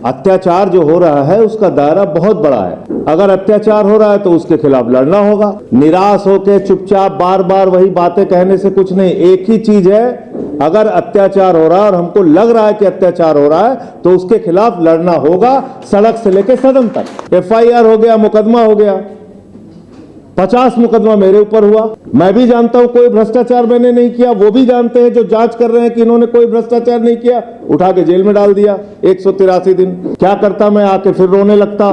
अत्याचार जो हो रहा है उसका दायरा बहुत बड़ा है। अगर अत्याचार हो रहा है तो उसके खिलाफ लड़ना होगा। निराश होकर चुपचाप बार बार वही बातें कहने से कुछ नहीं। एक ही चीज है, अगर अत्याचार हो रहा है और हमको लग रहा है कि अत्याचार हो रहा है तो उसके खिलाफ लड़ना होगा, सड़क से लेकर सदन तक। FIR हो गया, मुकदमा हो गया, 50 मुकदमा मेरे ऊपर हुआ। मैं भी जानता हूं कोई भ्रष्टाचार मैंने नहीं किया, वो भी जानते हैं जो जांच कर रहे हैं कि इन्होंने कोई भ्रष्टाचार नहीं किया। उठा के जेल में डाल दिया 183 दिन। क्या करता मैं, आके फिर रोने लगता।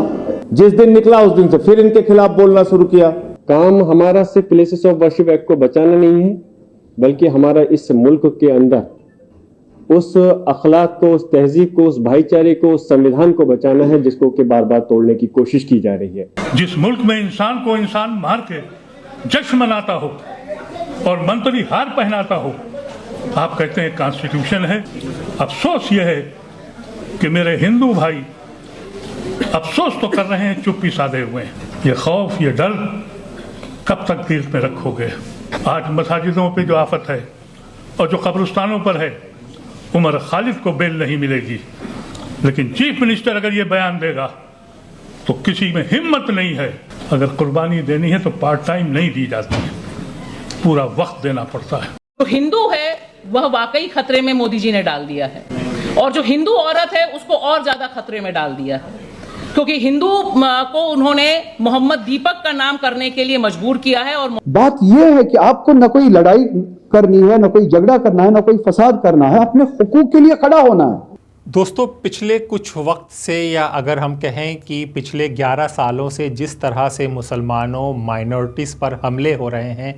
जिस दिन निकला उस दिन से फिर इनके खिलाफ बोलना शुरू किया। काम हमारा सिर्फ प्लेसेस ऑफ वर्शिप एक्ट को बचाना नहीं है, बल्कि हमारा इस मुल्क के अंदर उस अखलाक को, उस तहजीब को, उस भाईचारे को, उस संविधान को बचाना है जिसको कि बार बार तोड़ने की कोशिश की जा रही है। जिस मुल्क में इंसान को इंसान मार के जश्न मनाता हो और मंत्री हार पहनाता हो, आप कहते हैं कॉन्स्टिट्यूशन है। अफसोस यह है कि मेरे हिंदू भाई अफसोस तो कर रहे हैं, चुप्पी साधे हुए हैं। ये खौफ, ये डर कब तक दिल में रखोगे? आज मसाजिदों पे जो आफत है और जो कब्रिस्तानों पर है, उमर खालिद को बेल नहीं मिलेगी। लेकिन चीफ मिनिस्टर अगर ये बयान देगा तो किसी में हिम्मत नहीं है। अगर कुर्बानी देनी है तो पार्ट टाइम नहीं दी जाती, पूरा वक्त देना पड़ता है। जो हिंदू है वह वाकई खतरे में मोदी जी ने डाल दिया है, और जो हिंदू औरत है उसको और ज्यादा खतरे में डाल दिया है, क्योंकि हिंदू को उन्होंने मोहम्मद दीपक का नाम करने के लिए मजबूर किया है। और बात यह है कि आपको न कोई लड़ाई करनी है, न कोई झगड़ा करना है, न कोई फसाद करना है, अपने हुकूक के लिए खड़ा होना है। दोस्तों, पिछले कुछ वक्त से, या अगर हम कहें कि पिछले 11 सालों से जिस तरह से मुसलमानों, माइनॉरिटीज़ पर हमले हो रहे हैं,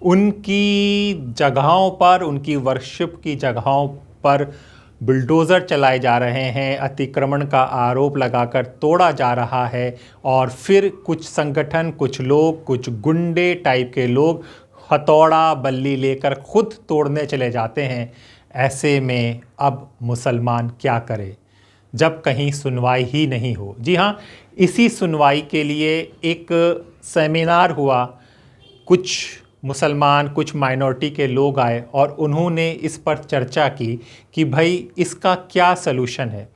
उनकी जगहों पर, उनकी वर्शिप की जगहों पर बुलडोज़र चलाए जा रहे हैं, अतिक्रमण का आरोप लगाकर तोड़ा जा रहा है, और फिर कुछ संगठन, कुछ लोग, कुछ गुंडे टाइप के लोग हथौड़ा, बल्ली लेकर खुद तोड़ने चले जाते हैं। ऐसे में अब मुसलमान क्या करे जब कहीं सुनवाई ही नहीं हो? जी हाँ, इसी सुनवाई के लिए एक सेमिनार हुआ। कुछ मुसलमान, कुछ माइनॉरिटी के लोग आए और उन्होंने इस पर चर्चा की कि भाई इसका क्या सलूशन है।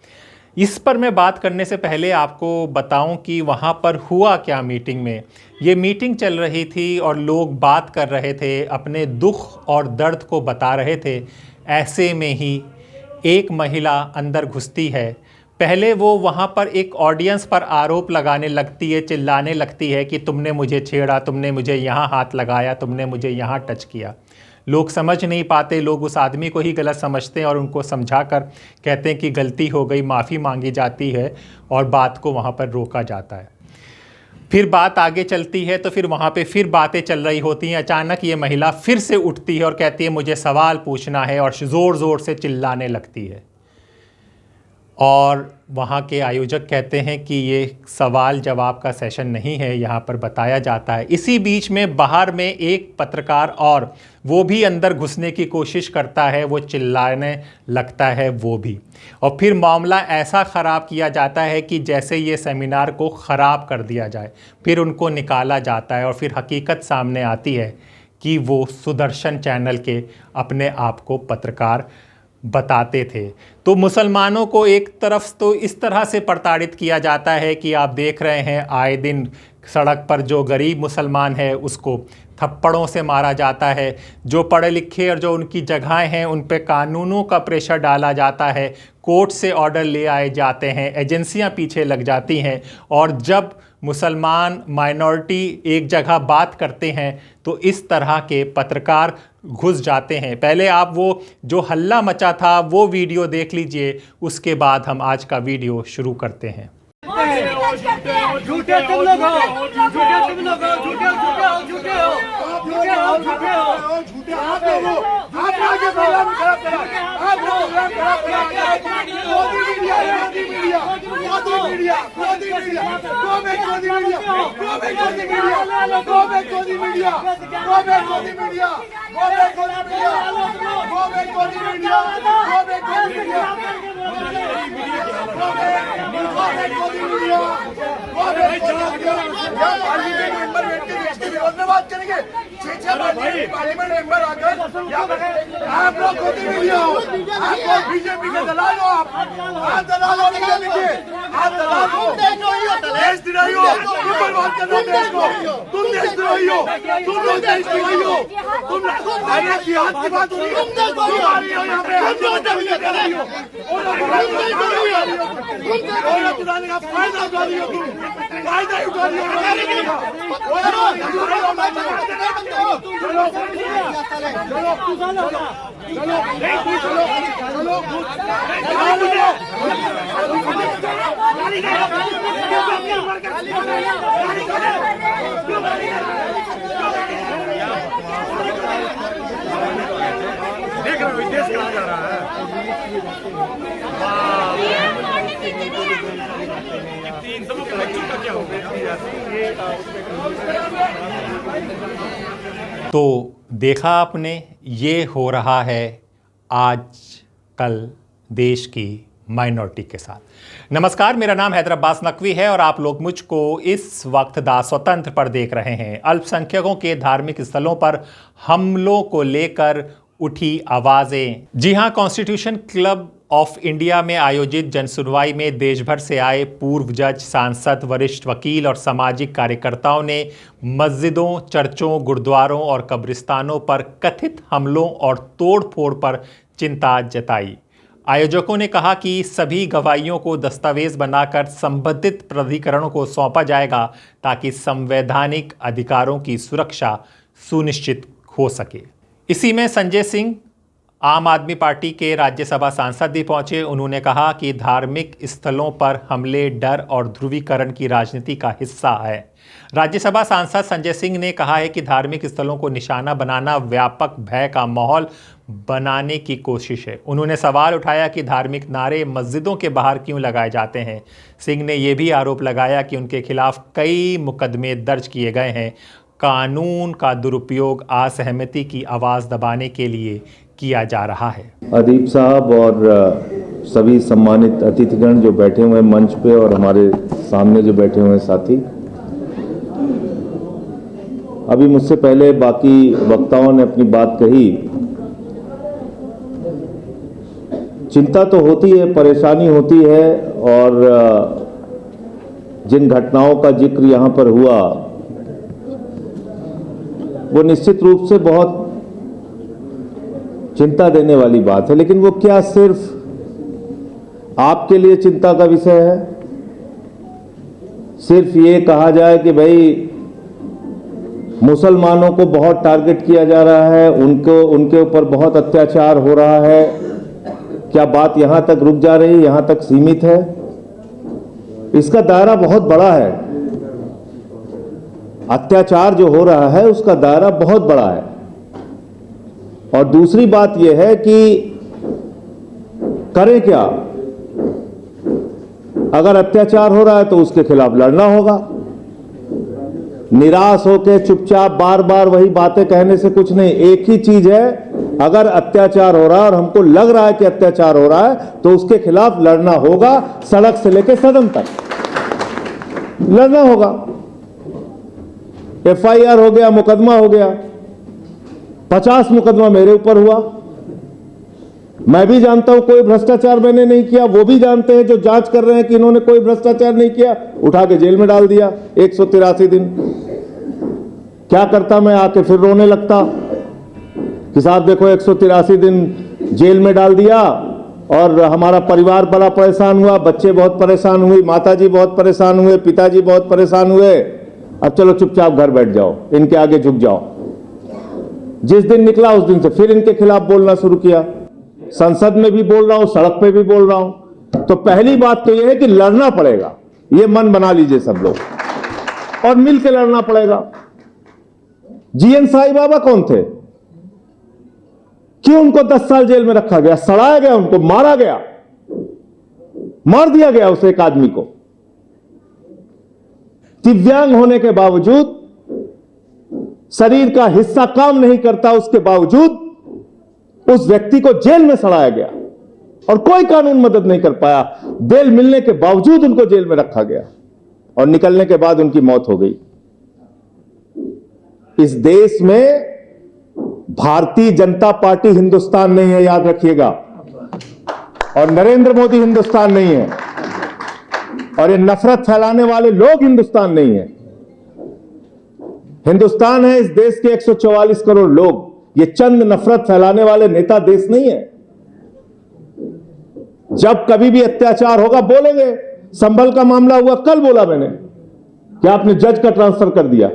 इस पर मैं बात करने से पहले आपको बताऊं कि वहाँ पर हुआ क्या मीटिंग में। ये मीटिंग चल रही थी और लोग बात कर रहे थे, अपने दुख और दर्द को बता रहे थे। ऐसे में ही एक महिला अंदर घुसती है। पहले वो वहाँ पर एक ऑडियंस पर आरोप लगाने लगती है, चिल्लाने लगती है कि तुमने मुझे छेड़ा, तुमने मुझे यहाँ हाथ लगाया, तुमने मुझे यहाँ टच किया। लोग समझ नहीं पाते, लोग उस आदमी को ही गलत समझते हैं और उनको समझाकर कहते हैं कि गलती हो गई, माफ़ी मांगी जाती है और बात को वहाँ पर रोका जाता है। फिर बात आगे चलती है तो फिर वहाँ पे फिर बातें चल रही होती हैं। अचानक ये महिला फिर से उठती है और कहती है मुझे सवाल पूछना है, और ज़ोर ज़ोर से चिल्लाने लगती है। और वहाँ के आयोजक कहते हैं कि ये सवाल जवाब का सेशन नहीं है, यहाँ पर बताया जाता है। इसी बीच में बाहर में एक पत्रकार, और वो भी अंदर घुसने की कोशिश करता है, वो चिल्लाने लगता है वो भी। और फिर मामला ऐसा ख़राब किया जाता है कि जैसे ये सेमिनार को ख़राब कर दिया जाए। फिर उनको निकाला जाता है और फिर हकीकत सामने आती है कि वो सुदर्शन चैनल के अपने आप को पत्रकार बताते थे। तो मुसलमानों को एक तरफ तो इस तरह से प्रताड़ित किया जाता है कि आप देख रहे हैं आए दिन सड़क पर जो गरीब मुसलमान है उसको थप्पड़ों से मारा जाता है। जो पढ़े लिखे और जो उनकी जगहें हैं उन पे कानूनों का प्रेशर डाला जाता है, कोर्ट से ऑर्डर ले आए जाते हैं, एजेंसियां पीछे लग जाती हैं। और जब मुसलमान माइनॉरिटी एक जगह बात करते हैं तो इस तरह के पत्रकार घुस जाते हैं। पहले आप वो जो हल्ला मचा था वो वीडियो देख लीजिए, उसके बाद हम आज का वीडियो शुरू करते हैं। झूठे तुम लोग हो, झूठे तुम लोग हो, झूठे झूठे हो, झूठे हो, झूठे हो, झूठे हो, झूठे आप लोग हो। आप आगे प्रोग्राम खराब करा, आप प्रोग्राम खराब करा। Modi media, Modi media, Modi media, Modi media, go back Modi media, go back Modi media, go back Modi media, go back Modi media, go back Modi media, go back Modi media, go back Modi media, go back Modi media. Parliament member बैठ के बात करेंगे? 6 parliament member आकर आप लोग गोदी में लिया हो, आप लोग बीजेपी के दलाल हो, आप दलाल हो बीजेपी के, आप दलाल हो, देशद्रोही हो, तुम बर्बाद कर रहे हो देश को, तुम देशद्रोही हो, तुम लोग देशद्रोही हो, तुम जिहाद की बात हो रही है, तुम आ रही हो यहाँ पे, हम लोग देशद्रोही हो, और चुनाने का फायदा उठा रही हो तुम, फायदा उठा रही हो देख रहे हो देश कहाँ जा रहा है। तो देखा आपने, ये हो रहा है आज कल देश की माइनॉरिटी के साथ। नमस्कार, मेरा नाम हैदर अब्बास नकवी है और आप लोग मुझको इस वक्त दा स्वतंत्र पर देख रहे हैं। अल्पसंख्यकों के धार्मिक स्थलों पर हमलों को लेकर उठी आवाज़ें। जी हां, कॉन्स्टिट्यूशन क्लब ऑफ इंडिया में आयोजित जनसुनवाई में देश भर से आए पूर्व जज, सांसद, वरिष्ठ वकील और सामाजिक कार्यकर्ताओं ने मस्जिदों, चर्चों, गुरुद्वारों और कब्रिस्तानों पर कथित हमलों और तोड़फोड़ पर चिंता जताई। आयोजकों ने कहा कि सभी गवाहियों को दस्तावेज बनाकर संबंधित प्राधिकरणों को सौंपा जाएगा ताकि संवैधानिक अधिकारों की सुरक्षा सुनिश्चित हो सके। इसी में संजय सिंह, आम आदमी पार्टी के राज्यसभा सांसद भी पहुंचे। उन्होंने कहा कि धार्मिक स्थलों पर हमले डर और ध्रुवीकरण की राजनीति का हिस्सा है। राज्यसभा सांसद संजय सिंह ने कहा है कि धार्मिक स्थलों को निशाना बनाना व्यापक भय का माहौल बनाने की कोशिश है। उन्होंने सवाल उठाया कि धार्मिक नारे मस्जिदों के बाहर क्यों लगाए जाते हैं। सिंह ने यह भी आरोप लगाया कि उनके खिलाफ कई मुकदमे दर्ज किए गए हैं। कानून का दुरुपयोग असहमति की आवाज़ दबाने के लिए किया जा रहा है। अदीब साहब और सभी सम्मानित अतिथिगण जो बैठे हुए हैं मंच पे और हमारे सामने जो बैठे हुए हैं साथी, अभी मुझसे पहले बाकी वक्ताओं ने अपनी बात कही। चिंता तो होती है, परेशानी होती है और जिन घटनाओं का जिक्र यहाँ पर हुआ वो निश्चित रूप से बहुत चिंता देने वाली बात है। लेकिन वो क्या सिर्फ आपके लिए चिंता का विषय है? सिर्फ ये कहा जाए कि भाई मुसलमानों को बहुत टारगेट किया जा रहा है, उनके ऊपर बहुत अत्याचार हो रहा है, क्या बात यहां तक रुक जा रही है, यहां तक सीमित है? इसका दायरा बहुत बड़ा है। अत्याचार जो हो रहा है उसका दायरा बहुत बड़ा है। और दूसरी बात यह है कि करें क्या? अगर अत्याचार हो रहा है तो उसके खिलाफ लड़ना होगा। निराश होकर चुपचाप बार बार वही बातें कहने से कुछ नहीं। एक ही चीज है, अगर अत्याचार हो रहा है और हमको लग रहा है कि अत्याचार हो रहा है तो उसके खिलाफ लड़ना होगा। सड़क से लेकर सदन तक लड़ना होगा। FIR हो गया, मुकदमा हो गया, 50 मुकदमा मेरे ऊपर हुआ। मैं भी जानता हूं कोई भ्रष्टाचार मैंने नहीं किया, वो भी जानते हैं जो जांच कर रहे हैं कि इन्होंने कोई भ्रष्टाचार नहीं किया, उठा के जेल में डाल दिया 183 दिन। क्या करता मैं? आके फिर रोने लगता कि साहब देखो 183 दिन जेल में डाल दिया और हमारा परिवार बड़ा परेशान हुआ, बच्चे बहुत परेशान हुए, माताजी बहुत परेशान हुए, पिताजी बहुत परेशान हुए। अब चलो चुपचाप घर बैठ जाओ, इनके आगे झुक जाओ। जिस दिन निकला उस दिन से फिर इनके खिलाफ बोलना शुरू किया। संसद में भी बोल रहा हूं, सड़क पे भी बोल रहा हूं। तो पहली बात तो यह है कि लड़ना पड़ेगा, ये मन बना लीजिए सब लोग, और मिलकर लड़ना पड़ेगा। GN साईं बाबा कौन थे? क्यों उनको 10 साल जेल में रखा गया? सड़ाया गया, उनको मारा गया, मार दिया गया उस एक आदमी को। दिव्यांग होने के बावजूद, शरीर का हिस्सा काम नहीं करता उसके बावजूद उस व्यक्ति को जेल में सड़ाया गया और कोई कानून मदद नहीं कर पाया। बेल मिलने के बावजूद उनको जेल में रखा गया और निकलने के बाद उनकी मौत हो गई। इस देश में भारतीय जनता पार्टी हिंदुस्तान नहीं है, याद रखिएगा, और नरेंद्र मोदी हिंदुस्तान नहीं है, और ये नफरत फैलाने वाले लोग हिंदुस्तान नहीं है। हिंदुस्तान है इस देश के 144 करोड़ लोग। ये चंद नफरत फैलाने वाले नेता देश नहीं है। जब कभी भी अत्याचार होगा बोलेंगे। संभल का मामला हुआ, कल बोला मैंने कि आपने जज का ट्रांसफर कर दिया।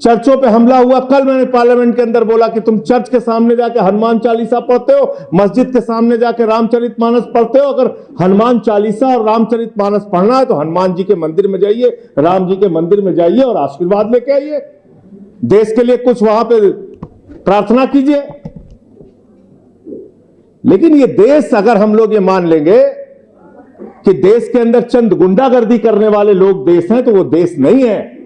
चर्चों पे हमला हुआ, कल मैंने पार्लियामेंट के अंदर बोला कि तुम चर्च के सामने जाके हनुमान चालीसा पढ़ते हो, मस्जिद के सामने जाके रामचरितमानस पढ़ते हो। अगर हनुमान चालीसा और रामचरितमानस पढ़ना है तो हनुमान जी के मंदिर में जाइए, राम जी के मंदिर में जाइए और आशीर्वाद लेके आइए। देश के लिए कुछ वहां पे प्रार्थना कीजिए। लेकिन ये देश, अगर हम लोग ये मान लेंगे कि देश के अंदर चंद गुंडागर्दी करने वाले लोग देश हैं, तो वो देश नहीं है।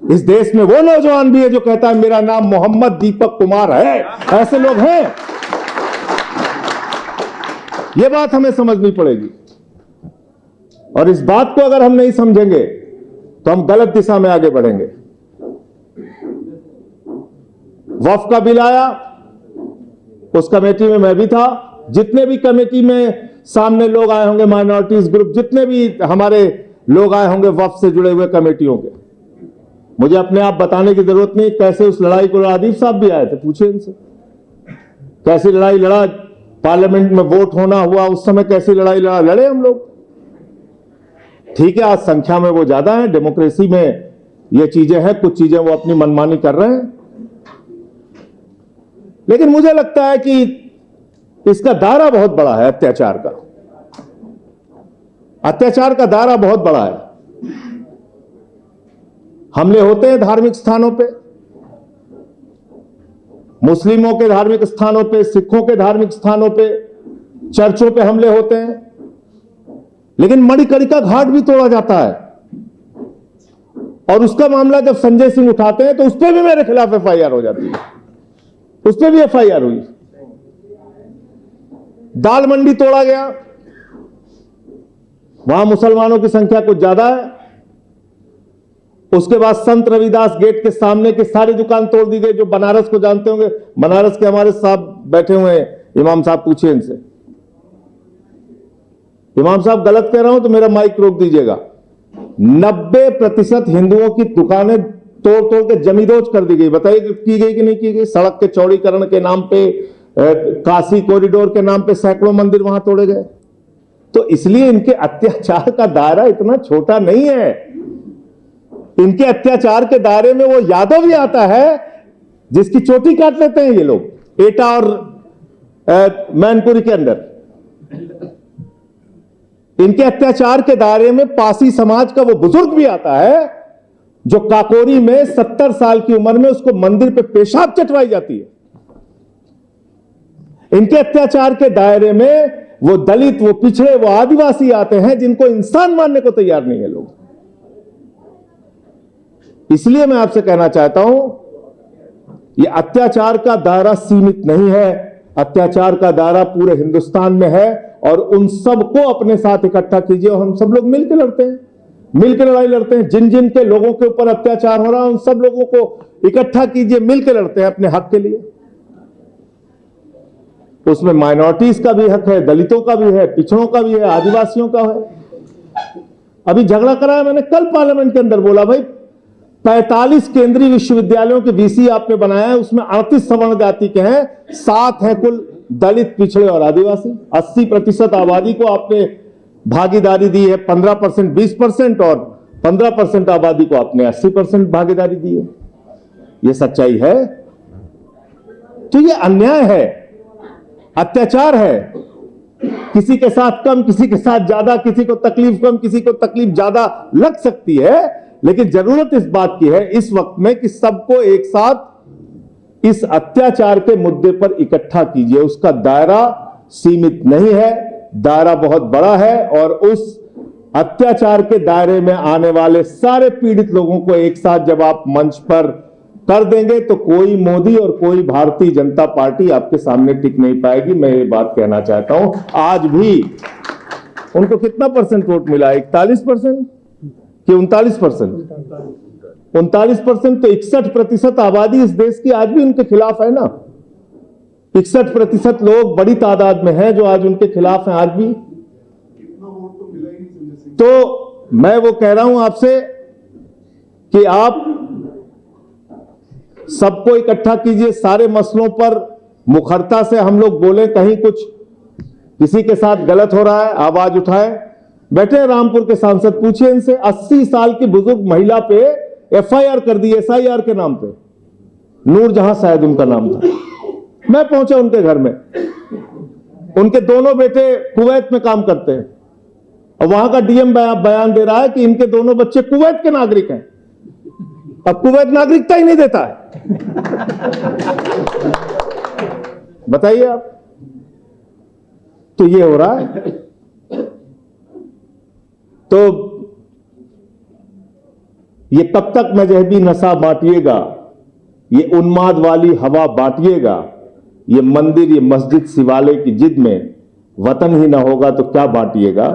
इस देश में वो नौजवान भी है जो कहता है मेरा नाम मोहम्मद दीपक कुमार है। ऐसे लोग हैं। ये बात हमें समझनी पड़ेगी, और इस बात को अगर हम नहीं समझेंगे तो हम गलत दिशा में आगे बढ़ेंगे। वक्फ का बिल आया, उस कमेटी में मैं भी था। जितने भी कमेटी में सामने लोग आए होंगे, माइनॉरिटीज ग्रुप, जितने भी हमारे लोग आए होंगे वक्फ से जुड़े हुए कमेटियों के, मुझे अपने आप बताने की जरूरत नहीं कैसे उस लड़ाई को आदिफ साहब भी आए थे, पूछे इनसे कैसी लड़ाई लड़ा। पार्लियामेंट में वोट होना हुआ उस समय कैसी लड़ाई लड़े हम लोग। ठीक है, आज संख्या में वो ज्यादा है, डेमोक्रेसी में ये चीजें हैं, कुछ चीजें वो अपनी मनमानी कर रहे हैं। लेकिन मुझे लगता है कि इसका दायरा बहुत बड़ा है। अत्याचार का दायरा बहुत बड़ा है। हमले होते हैं धार्मिक स्थानों पे, मुस्लिमों के धार्मिक स्थानों पे, सिखों के धार्मिक स्थानों पे, चर्चों पे हमले होते हैं। लेकिन मणिकर्णिका घाट भी तोड़ा जाता है, और उसका मामला जब संजय सिंह उठाते हैं तो उस पर भी मेरे खिलाफ एफआईआर हो जाती है। उस पर भी एफआईआर हुई। दाल मंडी तोड़ा गया, वहां मुसलमानों की संख्या कुछ ज्यादा है। उसके बाद संत रविदास गेट के सामने की सारी दुकान तोड़ दी गई। जो बनारस को जानते होंगे, बनारस के हमारे साहब बैठे हुए हैं, इमाम साहब, पूछिए इनसे। इमाम साहब गलत कह रहा हूं तो मेरा माइक रोक दीजिएगा। 90% हिंदुओं की दुकानें तोड़ तोड़ के जमींदोज कर दी गई। बताइए की गई कि नहीं की गई? सड़क के चौड़ीकरण के नाम पे, काशी कॉरिडोर के नाम पे सैकड़ों मंदिर वहां तोड़े गए। तो इसलिए इनके अत्याचार का दायरा इतना छोटा नहीं है। इनके अत्याचार के दायरे में वो यादव भी आता है जिसकी चोटी काट लेते हैं ये लोग एटा और मैनपुरी के अंदर। इनके अत्याचार के दायरे में पासी समाज का वो बुजुर्ग भी आता है जो काकोरी में 70 साल की उम्र में उसको मंदिर पे पेशाब चटवाई जाती है। इनके अत्याचार के दायरे में वो दलित, वो पिछड़े, वो आदिवासी आते हैं जिनको इंसान मानने को तैयार नहीं है लोग। इसलिए मैं आपसे कहना चाहता हूं, ये अत्याचार का दायरा सीमित नहीं है। अत्याचार का दायरा पूरे हिंदुस्तान में है, और उन सबको अपने साथ इकट्ठा कीजिए और हम सब लोग मिलकर लड़ते हैं, मिलकर लड़ाई लड़ते हैं। जिन जिन के लोगों के ऊपर अत्याचार हो रहा है उन सब लोगों को इकट्ठा कीजिए, मिलकर लड़ते हैं अपने हक के लिए। उसमें माइनॉरिटीज का भी हक है, दलितों का भी है, पिछड़ों का भी है, आदिवासियों का है। अभी झगड़ा कराया मैंने कल पार्लियामेंट के अंदर, बोला भाई 45 केंद्रीय विश्वविद्यालयों के वीसी आपने बनाया है, उसमें 38 सवर्ण जाति के हैं, 7 हैं कुल दलित, पिछड़े और आदिवासी। 80% आबादी को आपने भागीदारी दी है, 15% 20% और 15% आबादी को आपने 80% भागीदारी दी है। यह सच्चाई है। तो यह अन्याय है, अत्याचार है। किसी के साथ कम, किसी के साथ ज्यादा, किसी को तकलीफ कम, किसी को तकलीफ ज्यादा लग सकती है, लेकिन जरूरत इस बात की है इस वक्त में कि सबको एक साथ इस अत्याचार के मुद्दे पर इकट्ठा कीजिए। उसका दायरा सीमित नहीं है, दायरा बहुत बड़ा है, और उस अत्याचार के दायरे में आने वाले सारे पीड़ित लोगों को एक साथ जब आप मंच पर कर देंगे तो कोई मोदी और कोई भारतीय जनता पार्टी आपके सामने टिक नहीं पाएगी। मैं ये बात कहना चाहता हूं। आज भी उनको कितना % वोट मिला? 41% कि 39%? 39% तो 61% आबादी इस देश की आज भी उनके खिलाफ है ना। 61% लोग बड़ी तादाद में हैं जो आज उनके खिलाफ हैं आज भी। तो मैं वो कह रहा हूं आपसे कि आप सबको इकट्ठा कीजिए, सारे मसलों पर मुखरता से हम लोग बोले, कहीं कुछ किसी के साथ गलत हो रहा है आवाज उठाए। बैठे हैं रामपुर के सांसद, पूछिए इनसे, 80 साल की बुजुर्ग महिला पे एफआईआर कर दी SIR के नाम पे, नूरजहां शायद उनका नाम था। मैं पहुंचा उनके घर में, उनके दोनों बेटे कुवैत में काम करते हैं और वहां का डीएम बयान दे रहा है कि इनके दोनों बच्चे कुवैत के नागरिक हैं। अब कुवैत नागरिकता ही नहीं देता है। बताइए आप, तो ये हो रहा है। तो ये कब तक मजहबी नशा बांटिएगा, ये उन्माद वाली हवा बांटिएगा, ये मंदिर, ये मस्जिद, शिवालय की जिद में वतन ही ना होगा तो क्या बांटिएगा।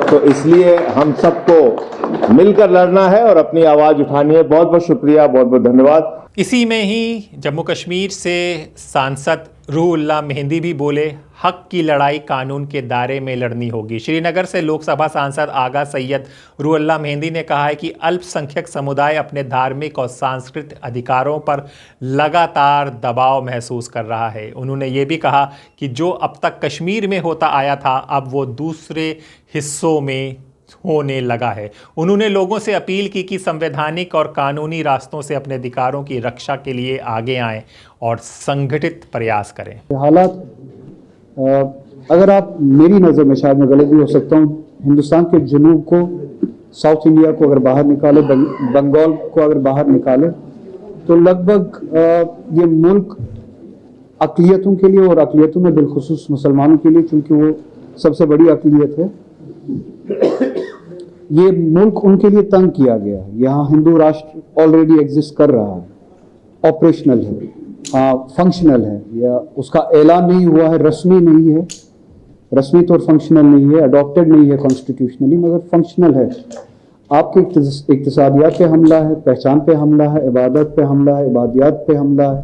तो इसलिए हम सबको मिलकर लड़ना है और अपनी आवाज उठानी है। बहुत बहुत शुक्रिया, बहुत बहुत धन्यवाद। इसी में ही जम्मू कश्मीर से सांसद रूहुल्लाह मेहंदी भी बोले, हक की लड़ाई कानून के दायरे में लड़नी होगी। श्रीनगर से लोकसभा सांसद आगा सैयद रूहुल्लाह मेहंदी ने कहा है कि अल्पसंख्यक समुदाय अपने धार्मिक और सांस्कृतिक अधिकारों पर लगातार दबाव महसूस कर रहा है। उन्होंने ये भी कहा कि जो अब तक कश्मीर में होता आया था, अब वो दूसरे हिस्सों में होने लगा है। उन्होंने लोगों से अपील की कि संवैधानिक और कानूनी रास्तों से अपने अधिकारों की रक्षा के लिए आगे आएं और संगठित प्रयास करें। हालात, अगर आप, मेरी नज़र में शायद मैं गलत भी हो सकता हूँ, हिंदुस्तान के जुनूब को, साउथ इंडिया को अगर बाहर निकाले, बंगाल को अगर बाहर निकाले, तो लगभग ये मुल्क अक़लियतों के लिए, और अक़लियतों में बिलखुसूस मुसलमानों के लिए, चूँकि वो सबसे बड़ी अक़लियत है, ये मुल्क उनके लिए तंग किया गया है। यहाँ हिंदू राष्ट्र ऑलरेडी एग्जिस्ट कर रहा है, ऑपरेशनल है, फंक्शनल है, या उसका ऐलान नहीं हुआ है, रस्मी नहीं है, रस्मी तौर फंक्शनल नहीं है, अडॉप्टेड नहीं है कॉन्स्टिट्यूशनली, मगर फंक्शनल है। आपके इक्तिसादियात पे हमला है, पहचान पे हमला है, इबादत पे हमला है, इबादियात पे हमला है,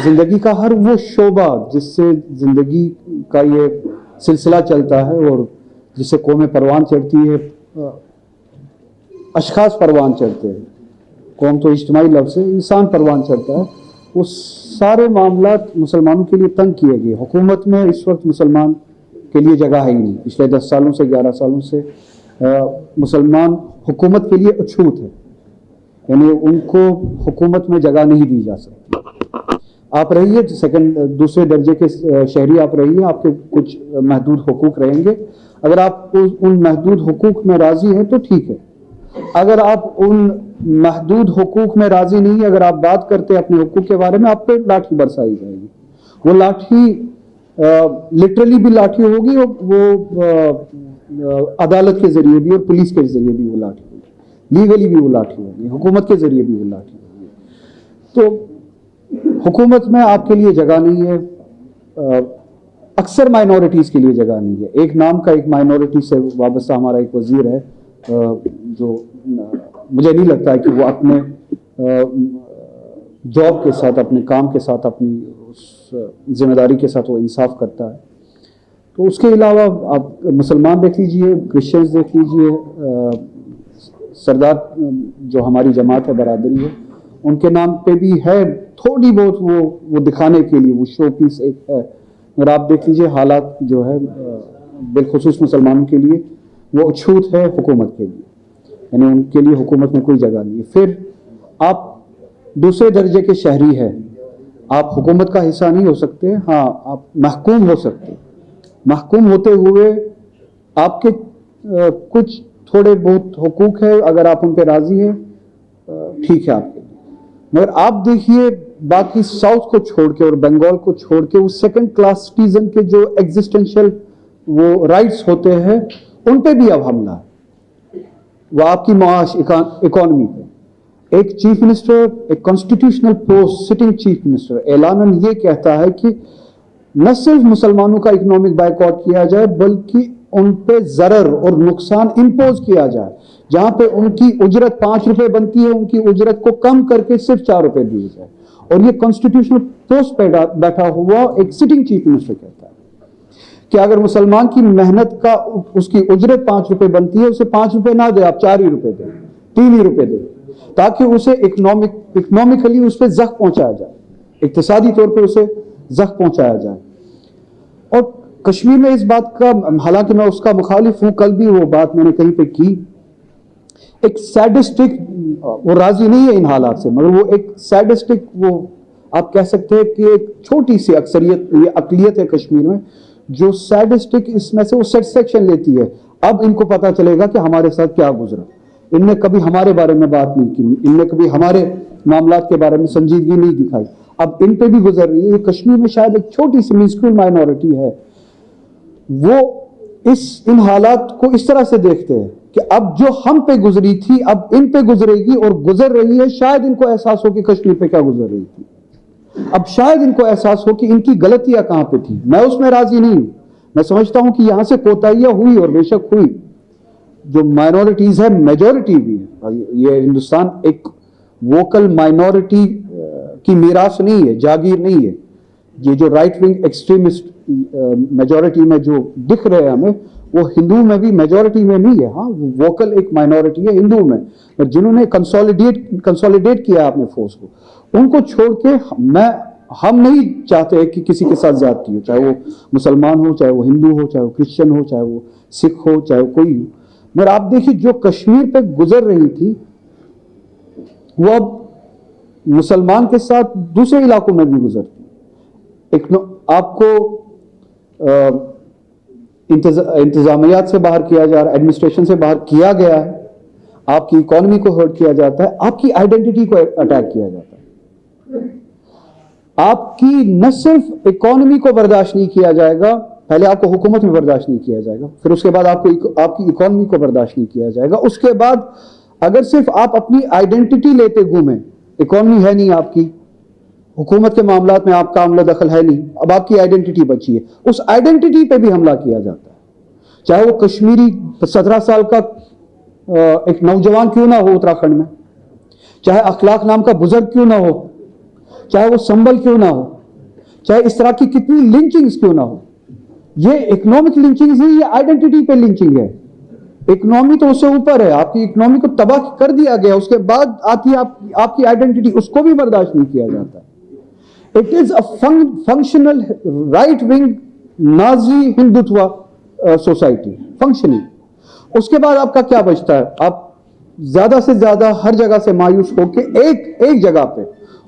जिंदगी का हर वो शोबा जिससे जिंदगी का ये सिलसिला चलता है और जिससे कौमें परवान चढ़ती है, अशखास परवान चढ़ते हैं, कौम तो इज्तिमाई लफ्ज़ है, इंसान परवान चढ़ता है, वो सारे मामलात मुसलमानों के लिए तंग किए गए। हुकूमत में इस वक्त मुसलमान के लिए जगह है ही नहीं। पिछले 10 सालों से, 11 सालों से मुसलमान हुकूमत के लिए अछूत है, यानी उनको हुकूमत में जगह नहीं दी जा सकती। आप रहिए दूसरे दर्जे के शहरी, आप रहिए, आपके कुछ महदूद हुकूक रहेंगे। अगर आप उन महदूद हुकूक में राजी हैं तो ठीक है। अगर आप उन महदूद हुकूक में राजी नहीं, अगर आप बात करते हैं अपने हुकूक के बारे में, आप पे लाठी बरसाई जाएगी। वो लाठी लिटरली भी लाठी होगी, और वो अदालत के जरिए भी और पुलिस के जरिए भी वो लाठी होगी, लीगली भी वो लाठी होगी, हुकूमत के जरिए भी वो लाठी होगी। तो हुकूमत में आपके लिए जगह नहीं है, अक्सर माइनॉरिटीज़ के लिए जगह नहीं है। एक नाम का, एक माइनॉरिटी से वाबस्ता हमारा एक वजीर है, जो मुझे नहीं लगता है कि वो अपने जॉब के साथ, अपने काम के साथ, अपनी उस जिम्मेदारी के साथ वो इंसाफ करता है। तो उसके अलावा आप मुसलमान देख लीजिए, क्रिश्चियंस देख लीजिए, सरदार जो हमारी जमात है, बरादरी है, उनके नाम पे भी है थोड़ी बहुत वो दिखाने के लिए, वो शो पीस एक है। और आप देख लीजिए हालात जो है बिलखुसूस मुसलमानों के लिए वो अछूत है हुकूमत के लिए, यानी उनके लिए हुकूमत में कोई जगह नहीं है। फिर आप दूसरे दर्जे के शहरी हैं, आप हुकूमत का हिस्सा नहीं हो सकते, हाँ आप महकूम हो सकते। महकूम होते हुए आपके कुछ थोड़े बहुत हुकूक है, अगर आप उन पर राजी हैं ठीक है आपके लिए। मगर आप देखिए बाकी साउथ को छोड़ के और बंगाल को छोड़ के, उस सेकंड क्लास सिटीजन के जो एग्जिस्टेंशियल वो राइट्स होते हैं, उन पे भी अब हमला है। वो आपकी माश इकोनॉमी पे, एक चीफ मिनिस्टर, एक constitutional post, sitting chief minister ऐलानन ये कहता है कि न सिर्फ मुसलमानों का इकोनॉमिक बायकॉट किया जाए, बल्कि उन पे जरर और नुकसान इंपोज किया जाए, जहां पे उनकी उजरत 5 रुपए बनती है उनकी उजरत को कम करके सिर्फ 4 रुपए दिए जाए। और ये कॉन्स्टिट्यूशनल पोस्ट पे बैठा हुआ एक सिटिंग चीफ मिनिस्टर कहता है कि अगर मुसलमान की मेहनत का उसकी उजरत 5 रुपए बनती है, उसे 5 रुपए ना दे, आप 4 ही रुपए दे, 3 ही रुपए दे, ताकि उसे इकोनॉमिकली उस पर जख्म पहुंचाया जाए, इक्तिसादी तौर पर उसे जख्म पहुंचाया जाए। और कश्मीर में इस बात का, हालांकि मैं उसका मुखालिफ हूं, कल भी वो बात मैंने कहीं पे की, एक सैडिस्टिक, वो राजी नहीं है इन हालात से, मगर वो एक सैडिस्टिक, वो आप कह सकते हैं कि एक छोटी सी अक्सरियत, ये अकलियत है कश्मीर में जो सैडिस्टिक, इसमें से वो सेटिस्फेक्शन लेती है। अब इनको पता चलेगा कि हमारे साथ क्या गुजरा, इनने कभी हमारे बारे में बात नहीं की, इनने कभी हमारे मामलात के बारे में संजीदगी नहीं दिखाई, अब इन पे भी गुजर रही है। ये कश्मीर में शायद एक छोटी सी मिनिस्क्यूल माइनॉरिटी है, वो इन हालात को इस तरह से देखते हैं कि अब जो हम पे गुजरी थी अब इन पे गुजरेगी और गुजर रही है। शायद इनको एहसास हो कि कश्मीर पे क्या गुजर रही थी, अब शायद इनको एहसास हो कि इनकी गलतियां कहां पे थी। मैं उसमें राजी नहीं हूं, मैं समझता हूं कि यहां से कोताहियां हुई और बेशक हुई, जो माइनॉरिटीज है मेजॉरिटी भी है। ये हिंदुस्तान एक वोकल माइनॉरिटी की मीरास नहीं है, जागीर नहीं है। ये जो राइट विंग एक्सट्रीमिस्ट मेजॉरिटी में जो दिख रहे हैं हमें, वो हिंदू में भी मेजॉरिटी में नहीं है। हाँ, वोकल एक माइनॉरिटी है हिंदू में, जिन्होंने कंसोलिडेट किया अपने फोर्स को, उनको छोड़ के हम नहीं चाहते कि किसी के साथ ज्यादती हो, चाहे वो मुसलमान हो, चाहे वो हिंदू हो, चाहे वो क्रिश्चियन हो, चाहे वो सिख हो, चाहे वो कोई हो। मगर आप देखिए जो कश्मीर पे गुजर रही थी वो अब मुसलमान के साथ दूसरे इलाकों में भी गुजरती। आपको इंतजामियात से बाहर किया जा रहा है, एडमिनिस्ट्रेशन से बाहर किया गया है, आपकी इकोनॉमी को हर्ट किया जाता है, आपकी आइडेंटिटी को अटैक किया जाता है। आपकी न सिर्फ इकोनॉमी को बर्दाश्त नहीं किया जाएगा, पहले आपको हुकूमत में बर्दाश्त नहीं किया जाएगा, फिर उसके बाद आपकी इकोनॉमी को बर्दाश्त नहीं किया जाएगा, उसके बाद अगर सिर्फ आप अपनी आइडेंटिटी लेते घूमें, इकोनॉमी है नहीं आपकी, हुकूमत के मामलात में आपका अमला दखल है नहीं, अब आपकी आइडेंटिटी बची है, उस आइडेंटिटी पे भी हमला किया जाता है। चाहे वो कश्मीरी 17 साल का एक नौजवान क्यों ना हो उत्तराखंड में, चाहे अखलाक नाम का बुजुर्ग क्यों ना हो, चाहे वो संबल क्यों ना हो, चाहे इस तरह की कितनी लिंचिंग्स क्यों ना हो, ये इकोनॉमिक लिंचिंग्स है, ये आइडेंटिटी पे लिंचिंग है। इकोनॉमी तो उससे ऊपर है, आपकी इकोनॉमी को तबाह कर दिया गया, उसके बाद आती है आपकी आइडेंटिटी, उसको भी बर्दाश्त नहीं किया जाता। It is a functional right wing Nazi Hindutva society functioning. उसके बाद आपका क्या बचता है? आप ज्यादा से ज्यादा हर जगह से मायूस होकर एक जगह पे,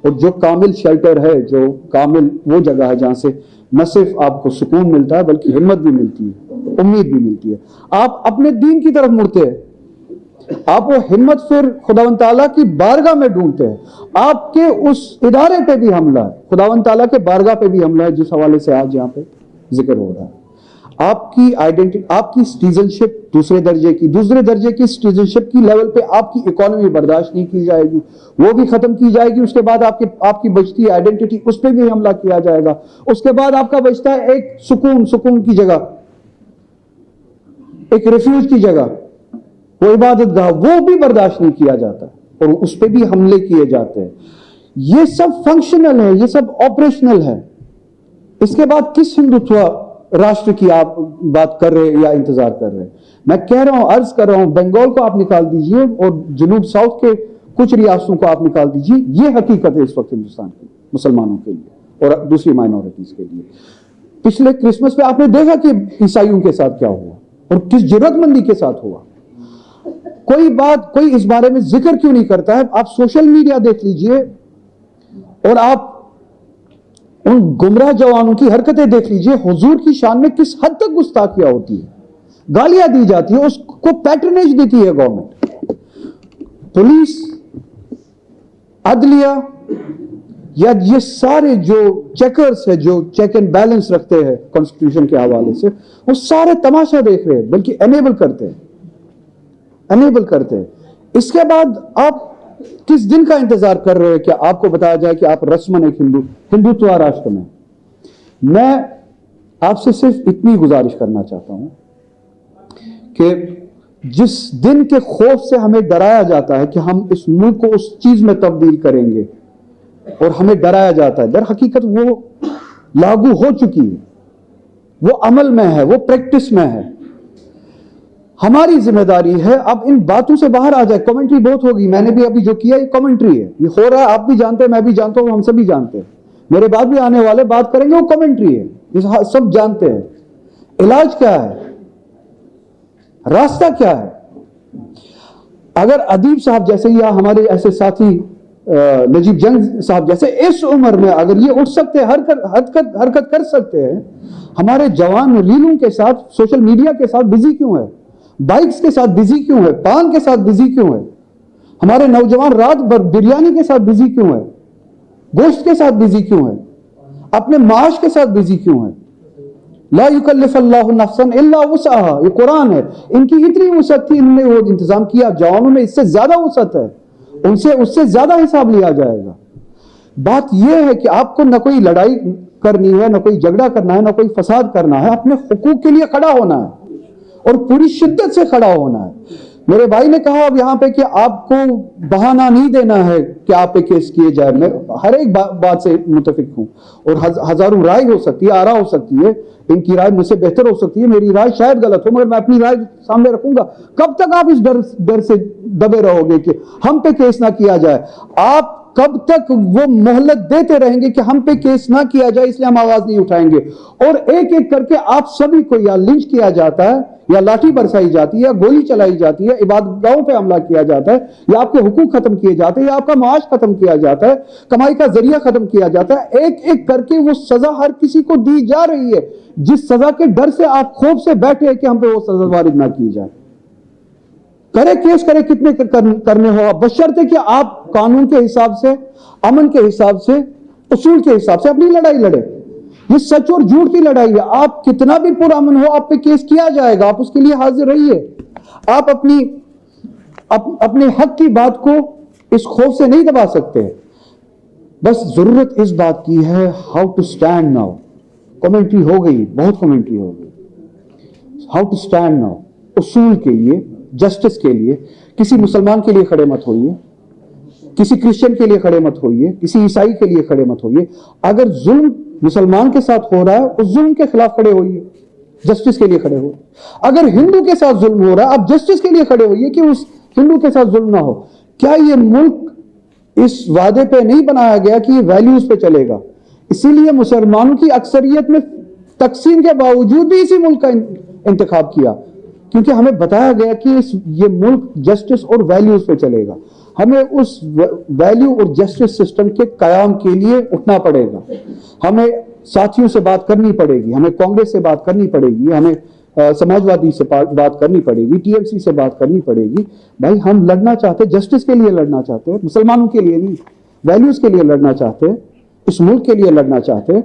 और जो कामिल शेल्टर है, जो कामिल वो जगह है जहां से न सिर्फ आपको सुकून मिलता है बल्कि हिम्मत भी मिलती है, उम्मीद भी मिलती है। आप अपने दीन की तरफ मुड़ते हैं, आप वो हिम्मत फिर खुदावंद ताला की बारगाह में ढूंढते हैं। आपके उस इदारे पे भी हमला है, खुदावंद ताला के बारगाह पे भी हमला है, जिस हवाले से आज यहाँ पे जिक्र हो रहा है। आपकी आइडेंटिटी, आपकी सिटीजनशिप दूसरे दर्जे की सिटीजनशिप की लेवल पे आपकी इकोनॉमी बर्दाश्त नहीं की जाएगी, वो भी खत्म की जाएगी। उसके बाद आपकी बचती है आइडेंटिटी, उस पर भी हमला किया जाएगा। उसके बाद आपका बचता है एक सुकून की जगह, एक रिफ्यूज की जगह, वो इबादत गाह, वो भी बर्दाश्त नहीं किया जाता और उस पर भी हमले किए जाते हैं। ये सब फंक्शनल है, ये सब ऑपरेशनल है। इसके बाद किस हिंदुत्व राष्ट्र की आप बात कर रहे हैं या इंतजार कर रहे हैं? मैं कह रहा हूं, अर्ज कर रहा हूं, बंगाल को आप निकाल दीजिए और जनूब साउथ के कुछ रियासतों को आप निकाल दीजिए। ये हकीकत है इस वक्त हिंदुस्तान की मुसलमानों के लिए और दूसरी माइनॉरिटीज के लिए। पिछले क्रिसमस पे आपने देखा कि ईसाइयों के साथ क्या हुआ और किस जरूरतमंदी के साथ हुआ। कोई इस बारे में जिक्र क्यों नहीं करता है? आप सोशल मीडिया देख लीजिए और आप उन गुमराह जवानों की हरकतें देख लीजिए। हुजूर की शान में किस हद तक गुस्ताखियां होती है, गालियां दी जाती है, उसको पैट्रनेज देती है गवर्नमेंट, पुलिस, अदलिया, या ये सारे जो चेकर्स है, जो चेक एंड बैलेंस रखते हैं कॉन्स्टिट्यूशन के हवाले से, वो सारे तमाशा देख रहे हैं, बल्कि एनेबल करते हैं। इसके बाद आप किस दिन का इंतजार कर रहे हैं कि आपको बताया जाए कि आप रस्मन एक हिंदुत्व राष्ट्र में? मैं आपसे सिर्फ इतनी गुजारिश करना चाहता हूं कि जिस दिन के खौफ से हमें डराया जाता है कि हम इस मुल्क को उस चीज में तब्दील करेंगे और हमें डराया जाता है, दर हकीकत वो लागू हो चुकी है, वो अमल में है, वो प्रैक्टिस में है। हमारी जिम्मेदारी है अब इन बातों से बाहर आ जाए। कमेंट्री बहुत होगी, मैंने भी अभी जो किया ये कमेंट्री है, ये हो रहा है, आप भी जानते हैं, मैं भी जानता हूं, हम सभी जानते हैं, मेरे बाद भी आने वाले बात करेंगे, वो कमेंट्री है, ये सब जानते हैं। इलाज क्या है, रास्ता क्या है? अगर अदीब साहब जैसे या हमारे ऐसे साथी नजीब जंग साहब जैसे इस उम्र में अगर ये उठ सकते हैं, हरकत कर सकते हैं, हमारे जवान रीलों के साथ, सोशल मीडिया के साथ बिजी क्यों है, बाइक्स के साथ बिजी क्यों है, पान के साथ बिजी क्यों है? हमारे नौजवान रात भर बिरयानी के साथ बिजी क्यों है, गोश्त के साथ बिजी क्यों है, अपने माश के साथ बिजी क्यों है? ला युकल्लिफुल्लाहु नफ्सन इल्ला वुसअहा, ये कुरान है। इनकी इतनी वुसअत थी, इन्होंने वो इंतजाम किया, जवानों में इससे ज्यादा वुसअत है, उनसे उससे ज्यादा हिसाब लिया जाएगा। बात यह है कि आपको न कोई लड़ाई करनी है, न कोई झगड़ा करना है, न कोई फसाद करना है, अपने हुकूक के लिए खड़ा होना है और पूरी शिद्दत से खड़ा होना है। मेरे भाई ने कहा अब यहाँ पे कि आपको बहाना नहीं देना है कि आप पे केस किए जाए। मैं हर एक बात से मुतफिक हूँ और हजारों राय हो सकती है, आरा हो सकती है, इनकी राय मुझसे बेहतर हो सकती है, मेरी राय शायद गलत हो, मगर मैं अपनी राय सामने रखूंगा। कब तक आप इस डर से दबे रहोगे कि हम पे केस ना किया जाए? आप कब तक वो मोहलत देते रहेंगे कि हम पे केस ना किया जाए, इसलिए हम आवाज नहीं उठाएंगे? और एक एक करके आप सभी को या लिंच किया जाता है, या लाठी बरसाई जाती है, या गोली चलाई जाती है, इबादतगाहों पे हमला किया जाता है, या आपके हुकूक खत्म किए जाते हैं, या आपका माश खत्म किया जाता है, कमाई का जरिया खत्म किया जाता है। एक एक करके वो सजा हर किसी को दी जा रही है, जिस सजा के डर से आप खौफ से बैठे हैं कि हम पे वो सजा वारिद ना की जाए। करे केस करे, कितने करने हो, बशर्ते कि आप कानून के हिसाब से, अमन के हिसाब से, उसूल के हिसाब से अपनी लड़ाई लड़े। ये सच और झूठ की लड़ाई है। आप कितना भी पुरअमन हो, आप पे केस किया जाएगा, आप उसके लिए हाजिर रहिए। आप अपने हक की बात को इस खौफ से नहीं दबा सकते। बस जरूरत इस बात की है, how to stand now. Commentary हो गई, बहुत कमेंट्री हो गई। हाउ टू स्टैंड नाउ, उसूल के लिए, जस्टिस के लिए। किसी मुसलमान के लिए खड़े मत होइए, किसी क्रिश्चियन के लिए खड़े मत होइए, किसी ईसाई के लिए खड़े मत होइए। अगर जुल्म मुसलमान के साथ हो रहा है, उस जुल्म के खिलाफ खड़े होइए, जस्टिस के लिए खड़े हो। अगर हिंदू के साथ जुल्म हो रहा है, आप जस्टिस के लिए खड़े होइए कि उस हिंदू के साथ जुल्म ना हो। क्या ये मुल्क इस वादे पे नहीं बनाया गया कि ये वैल्यूज पे चलेगा? इसीलिए मुसलमानों की अक्सरियत में तकसीम के बावजूद भी इसी मुल्क का इंतखाब किया, क्योंकि हमें बताया गया कि ये मुल्क जस्टिस और वैल्यूज पे चलेगा। हमें उस वैल्यू और जस्टिस सिस्टम के कयाम के लिए उठना पड़ेगा। हमें साथियों से बात करनी पड़ेगी, हमें कांग्रेस से बात करनी पड़ेगी, हमें समाजवादी से बात करनी पड़ेगी, टीएमसी से बात करनी पड़ेगी। भाई हम लड़ना चाहते, जस्टिस के लिए लड़ना चाहते हैं, मुसलमानों के लिए नहीं, वैल्यूज के लिए लड़ना चाहते हैं, इस मुल्क के लिए लड़ना चाहते हैं।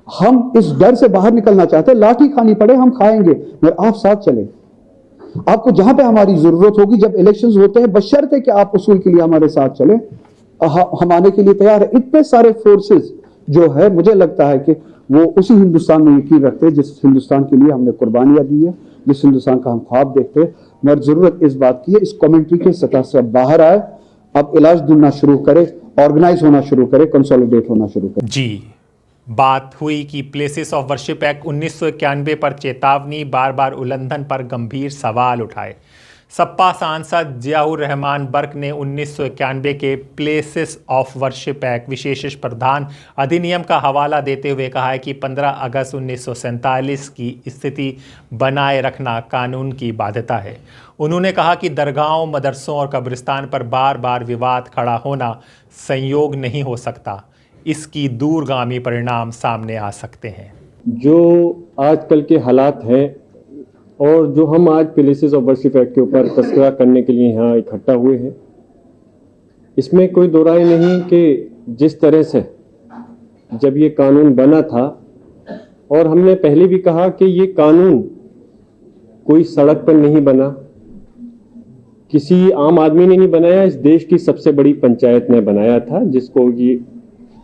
हम इस डर से बाहर निकलना चाहते हैं। लाठी खानी पड़े हम खाएंगे, मगर आप साथ चले। आपको जहां पे हमारी जरूरत होगी, जब इलेक्शंस होते हैं, बशर्ते कि आप उसूल के लिए हमारे साथ चले, हम आने के लिए तैयार है। इतने सारे फोर्सेस जो है, मुझे लगता है कि वो उसी हिंदुस्तान में यकीन रखते हैं जिस हिंदुस्तान के लिए हमने कुर्बानियां दी है, जिस हिंदुस्तान का हम ख्वाब देखते हैं। मगर जरूरत इस बात की है, इस कमेंट्री के सतह से बाहर आए, अब इलाज ढूंढना शुरू करे, ऑर्गेनाइज होना शुरू करे, कंसोलिडेट होना शुरू करे। जी, बात हुई कि प्लेसेस ऑफ वर्शिप एक्ट 1991 पर चेतावनी, बार बार उल्लंघन पर गंभीर सवाल उठाए। सपा सांसद जियाउर रहमान बर्क ने 1991 के प्लेसेस ऑफ वर्शिप एक्ट विशेष प्रावधान अधिनियम का हवाला देते हुए कहा है कि 15 अगस्त 1947 की स्थिति बनाए रखना कानून की बाध्यता है। उन्होंने कहा कि दरगाहों, मदरसों और कब्रिस्तान पर बार बार विवाद खड़ा होना संयोग नहीं हो सकता, इसकी दूरगामी परिणाम सामने आ सकते हैं। जो आजकल के हालात हैं और जो हम आज प्लेसेस ऑफ वर्शिप एक्ट के ऊपर तस्करा करने के लिए यहाँ इकट्ठा हुए हैं, इसमें कोई दो राय नहीं कि जिस तरह से जब ये कानून बना था, और हमने पहले भी कहा कि ये कानून कोई सड़क पर नहीं बना, किसी आम आदमी ने नहीं बनाया, इस देश की सबसे बड़ी पंचायत ने बनाया था, जिसको ये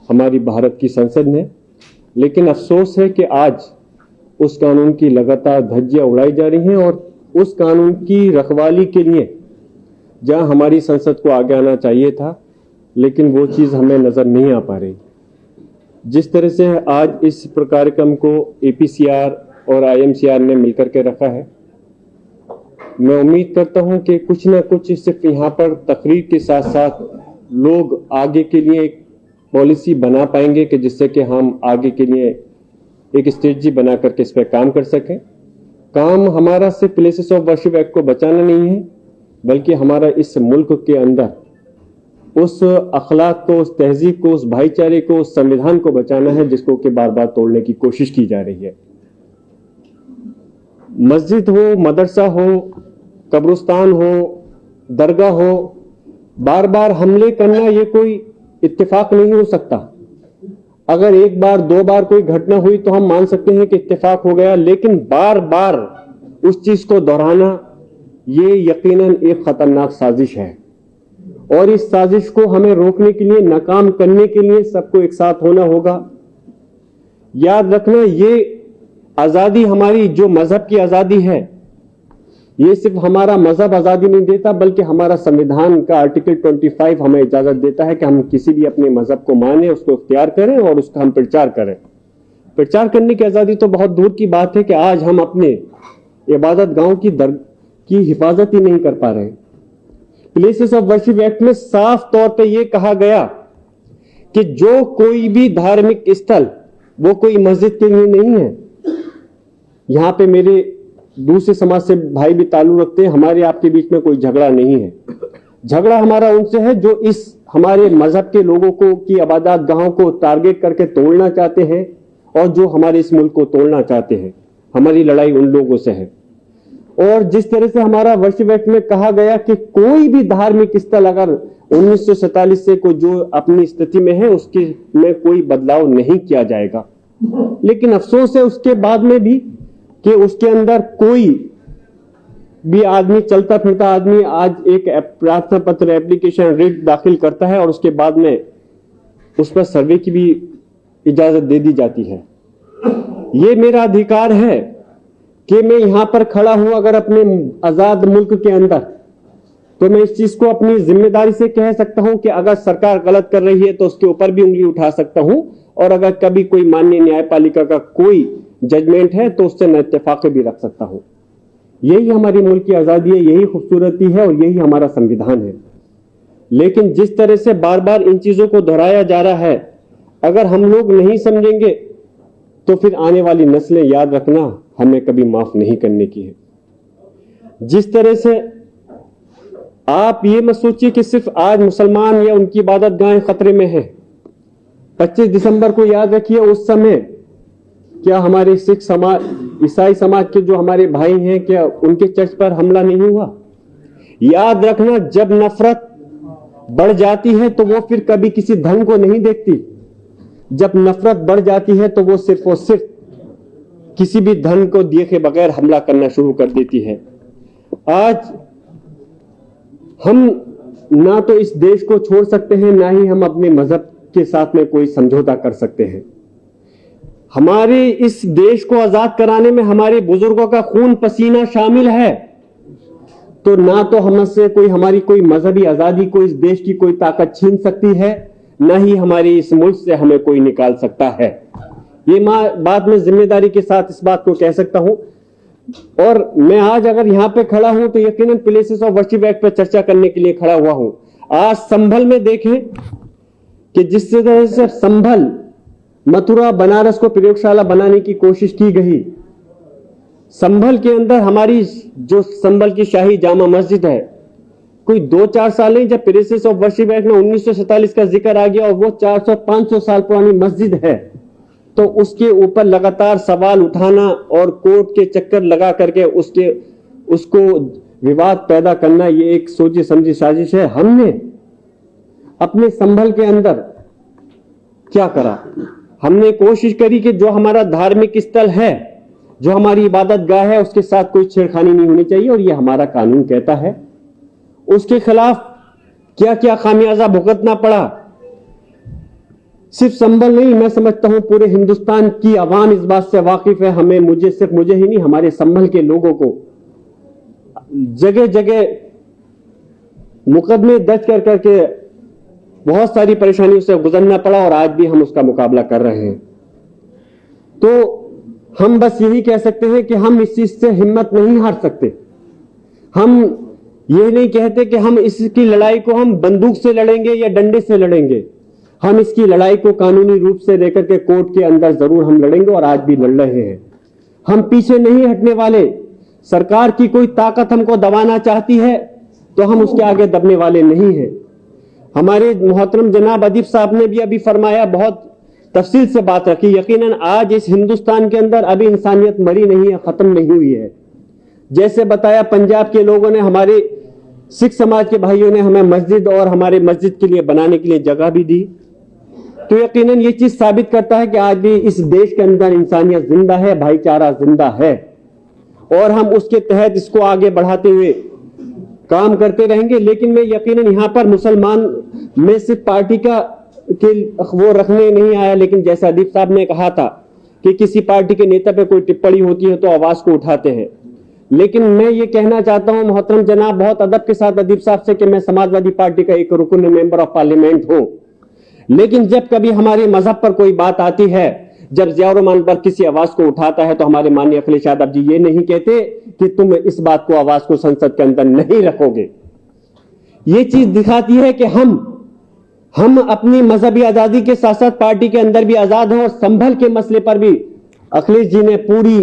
हमारी भारत की संसद ने। लेकिन अफसोस है कि आज उस कानून की लगातार धज्जियां उड़ाई जा रही हैं और उस कानून की रखवाली के लिए जहां हमारी संसद को आगे आना चाहिए था, लेकिन वो चीज़ हमें नज़र नहीं आ पा रही। जिस तरह से आज इस कार्यक्रम को APCR और IMCR ने मिलकर के रखा है, मैं उम्मीद करता हूं कि कुछ ना कुछ सिर्फ यहाँ पर तकरीर के साथ साथ लोग आगे के लिए एक पॉलिसी बना पाएंगे कि जिससे कि हम आगे के लिए एक स्ट्रेटजी बना करके इस पर काम कर सकें। काम हमारा सिर्फ प्लेसेस ऑफ वर्शिप एक्ट को बचाना नहीं है, बल्कि हमारा इस मुल्क के अंदर उस अखलाक को, उस तहजीब को, उस भाईचारे को, उस संविधान को बचाना है जिसको कि बार बार तोड़ने की कोशिश की जा रही है। मस्जिद हो, मदरसा हो, कब्रिस्तान हो, दरगाह हो, बार बार हमले करना ये कोई इत्तेफाक नहीं हो सकता। अगर एक बार दो बार कोई घटना हुई तो हम मान सकते हैं कि इत्तेफाक हो गया, लेकिन बार बार उस चीज को दोहराना ये यकीनन एक खतरनाक साजिश है। और इस साजिश को हमें रोकने के लिए, नाकाम करने के लिए सबको एक साथ होना होगा। याद रखना, ये आजादी हमारी जो मजहब की आजादी है, ये सिर्फ हमारा मजहब आजादी नहीं देता, बल्कि हमारा संविधान का आर्टिकल 25 हमें इजाजत देता है कि हम किसी भी अपने मजहब को माने, उसको इख्तियार करें और उसका हम प्रचार करें। प्रचार करने की आजादी तो बहुत दूर की बात है कि आज हम अपने इबादत गांव की हिफाजत ही नहीं कर पा रहे। प्लेसेस ऑफ वर्शिप एक्ट में साफ तौर पे ये कहा गया कि जो कोई भी धार्मिक स्थल, वो कोई मस्जिद के लिए नहीं है। यहां पे मेरे दूसरे समाज से भाई भी ताल्लुक रखते हैं, हमारे आपके बीच में कोई झगड़ा नहीं है। झगड़ा हमारा उनसे है जो इस हमारे मजहब के लोगों को की इबादत गाहों को टारगेट करके तोड़ना चाहते हैं और जो हमारे इस मुल्क को तोड़ना चाहते हैं। हमारी लड़ाई उन लोगों से है। और जिस तरह से हमारा वर्शिप एक्ट में कहा गया कि कोई भी धार्मिक स्थल अगर 1947 से को जो अपनी स्थिति में है उसके में कोई बदलाव नहीं किया जाएगा। लेकिन अफसोस है उसके बाद में भी कि उसके अंदर कोई भी आदमी, चलता फिरता आदमी आज एक प्रार्थना पत्र, एप्लीकेशन, रिट दाखिल करता है और उसके बाद में उस पर सर्वे की भी इजाजत दे दी जाती है। ये मेरा अधिकार है कि मैं यहां पर खड़ा हूं अगर अपने आजाद मुल्क के अंदर, तो मैं इस चीज को अपनी जिम्मेदारी से कह सकता हूं कि अगर सरकार गलत कर रही है तो उसके ऊपर भी उंगली उठा सकता हूं, और अगर कभी कोई माननीय न्यायपालिका का कोई जजमेंट है तो उससे मैं इत्तेफाक भी रख सकता हूं। यही हमारी मुल्क की आजादी है, यही खूबसूरती है और यही हमारा संविधान है। लेकिन जिस तरह से बार बार इन चीजों को दोहराया जा रहा है, अगर हम लोग नहीं समझेंगे तो फिर आने वाली नस्लें, याद रखना, हमें कभी माफ नहीं करने की है। जिस तरह से आप ये मत सोचिए कि सिर्फ आज मुसलमान या उनकी इबादत गाहें खतरे में हैं। 25 दिसंबर को याद रखिए, उस समय क्या हमारे सिख समाज, ईसाई समाज के जो हमारे भाई हैं, क्या उनके चर्च पर हमला नहीं हुआ? याद रखना, जब नफरत बढ़ जाती है तो वो फिर कभी किसी धर्म को नहीं देखती। जब नफरत बढ़ जाती है तो वो सिर्फ और सिर्फ किसी भी धर्म को देखे बगैर हमला करना शुरू कर देती है। आज हम ना तो इस देश को छोड़ सकते हैं, ना ही हम अपने मजहब के साथ में कोई समझौता कर सकते हैं। हमारे इस देश को आजाद कराने में हमारे बुजुर्गों का खून पसीना शामिल है, तो ना तो हमसे कोई, हमारी कोई मजहबी आजादी को इस देश की कोई ताकत छीन सकती है, ना ही हमारी इस मुल्क से हमें कोई निकाल सकता है। ये बात मैं जिम्मेदारी के साथ इस बात को कह सकता हूं। और मैं आज अगर यहां पे खड़ा हूं तो यकीनन प्लेसेस ऑफ वर्शिप एक्ट पर चर्चा करने के लिए खड़ा हुआ हूं। आज संभल में देखें कि जिस तरह से संभल, मथुरा, बनारस को प्रयोगशाला बनाने की कोशिश की गई, संभल के अंदर हमारी जो संभल की शाही जामा मस्जिद है, कोई 2-4 साल नहीं, जब प्लेसेस ऑफ वर्शिप एक्ट में 1947 का जिक्र आ गया और वो 400-500 साल पुरानी मस्जिद है, तो उसके ऊपर लगातार सवाल उठाना और कोर्ट के चक्कर लगा करके उसको विवाद पैदा करना, ये एक सोची समझी साजिश है। हमने अपने संभल के अंदर क्या करा? हमने कोशिश करी कि जो हमारा धार्मिक स्थल है, जो हमारी इबादत गाह है, उसके साथ कोई छेड़खानी नहीं होनी चाहिए, और ये हमारा कानून कहता है। उसके खिलाफ क्या क्या खामियाजा भुगतना पड़ा, सिर्फ संभल नहीं, मैं समझता हूं पूरे हिंदुस्तान की आवाम इस बात से वाकिफ है। मुझे ही नहीं, हमारे संभल के लोगों को जगह जगह मुकदमे दर्ज कर करके बहुत सारी परेशानियों से गुजरना पड़ा और आज भी हम उसका मुकाबला कर रहे हैं। तो हम बस यही कह सकते हैं कि हम इस चीज से हिम्मत नहीं हार सकते। हम ये नहीं कहते कि हम इसकी लड़ाई को हम बंदूक से लड़ेंगे या डंडे से लड़ेंगे। हम इसकी लड़ाई को कानूनी रूप से लेकर के कोर्ट के अंदर जरूर हम लड़ेंगे और आज भी लड़ रहे हैं। हम पीछे नहीं हटने वाले। सरकार की कोई ताकत हमको दबाना चाहती है तो हम उसके आगे दबने वाले नहीं हैं। हमारे मोहतरम जनाब अदीब साहब ने भी अभी फरमाया, बहुत तफसील से बात रखी। यकीनन आज इस हिंदुस्तान के अंदर अभी इंसानियत मरी नहीं है, खत्म नहीं हुई है। जैसे बताया, पंजाब के लोगों ने, हमारे सिख समाज के भाइयों ने हमें मस्जिद और हमारे मस्जिद के लिए बनाने के लिए जगह भी दी। तो यकीनन ये चीज साबित करता है कि आज भी इस देश के अंदर इंसानियत जिंदा है, भाईचारा जिंदा है और हम उसके तहत इसको आगे बढ़ाते हुए काम करते रहेंगे। लेकिन मैं यकीनन यहाँ पर मुसलमान में सिर्फ पार्टी का के वो रखने नहीं आया, लेकिन जैसा अदीब साहब ने कहा था कि किसी पार्टी के नेता पे कोई टिप्पणी होती है तो आवाज को उठाते हैं। लेकिन मैं ये कहना चाहता हूं मोहतरम जनाब, बहुत अदब के साथ अदीब साहब से, कि मैं समाजवादी पार्टी का एक रुकन मेंबर ऑफ पार्लियामेंट हूं। लेकिन जब कभी हमारे मजहब पर कोई बात आती है, जब ज़िया रहमान पर किसी आवाज को उठाता है, तो हमारे माननीय अखिलेश यादव जी ये नहीं कहते कि तुम इस बात को, आवाज को संसद के अंदर नहीं रखोगे। ये चीज दिखाती है कि हम अपनी मजहबी आजादी के साथ साथ पार्टी के अंदर भी आजाद हैं और संभल के मसले पर भी अखिलेश जी ने पूरी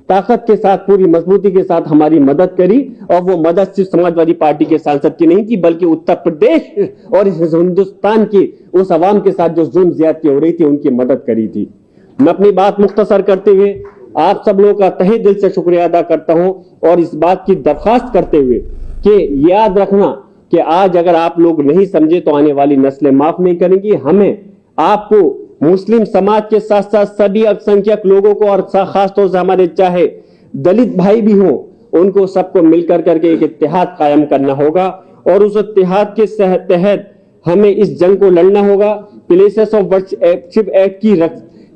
ताकत के साथ, पूरी मजबूती के साथ हमारी मदद करी। और वो मदद सिर्फ समाजवादी पार्टी के सांसद की नहीं थी, बल्कि उत्तर प्रदेश और इस हिंदुस्तान की उस आवाम के साथ जो जुल्म ज्यादती हो रही थी, उनकी मदद करी थी। मैं अपनी बात मुख्तसर करते हुए आप सब लोगों का तहे दिल से शुक्रिया अदा करता हूं और इस बात की दरखास्त करते हुए कि याद रखना कि आज अगर आप लोग नहीं समझे तो आने वाली नस्लें माफ नहीं करेंगी। हमें आपको, मुस्लिम समाज के साथ साथ सभी अल्पसंख्यक लोगों को, और खास तौर से हमारे चाहे दलित भाई भी हों, उनको सबको मिलकर करके एक इत्तेहाद कायम करना होगा और उस इत्तेहाद के तहत हमें इस जंग को लड़ना होगा। प्लेसेस ऑफ वर्शिप एक्ट की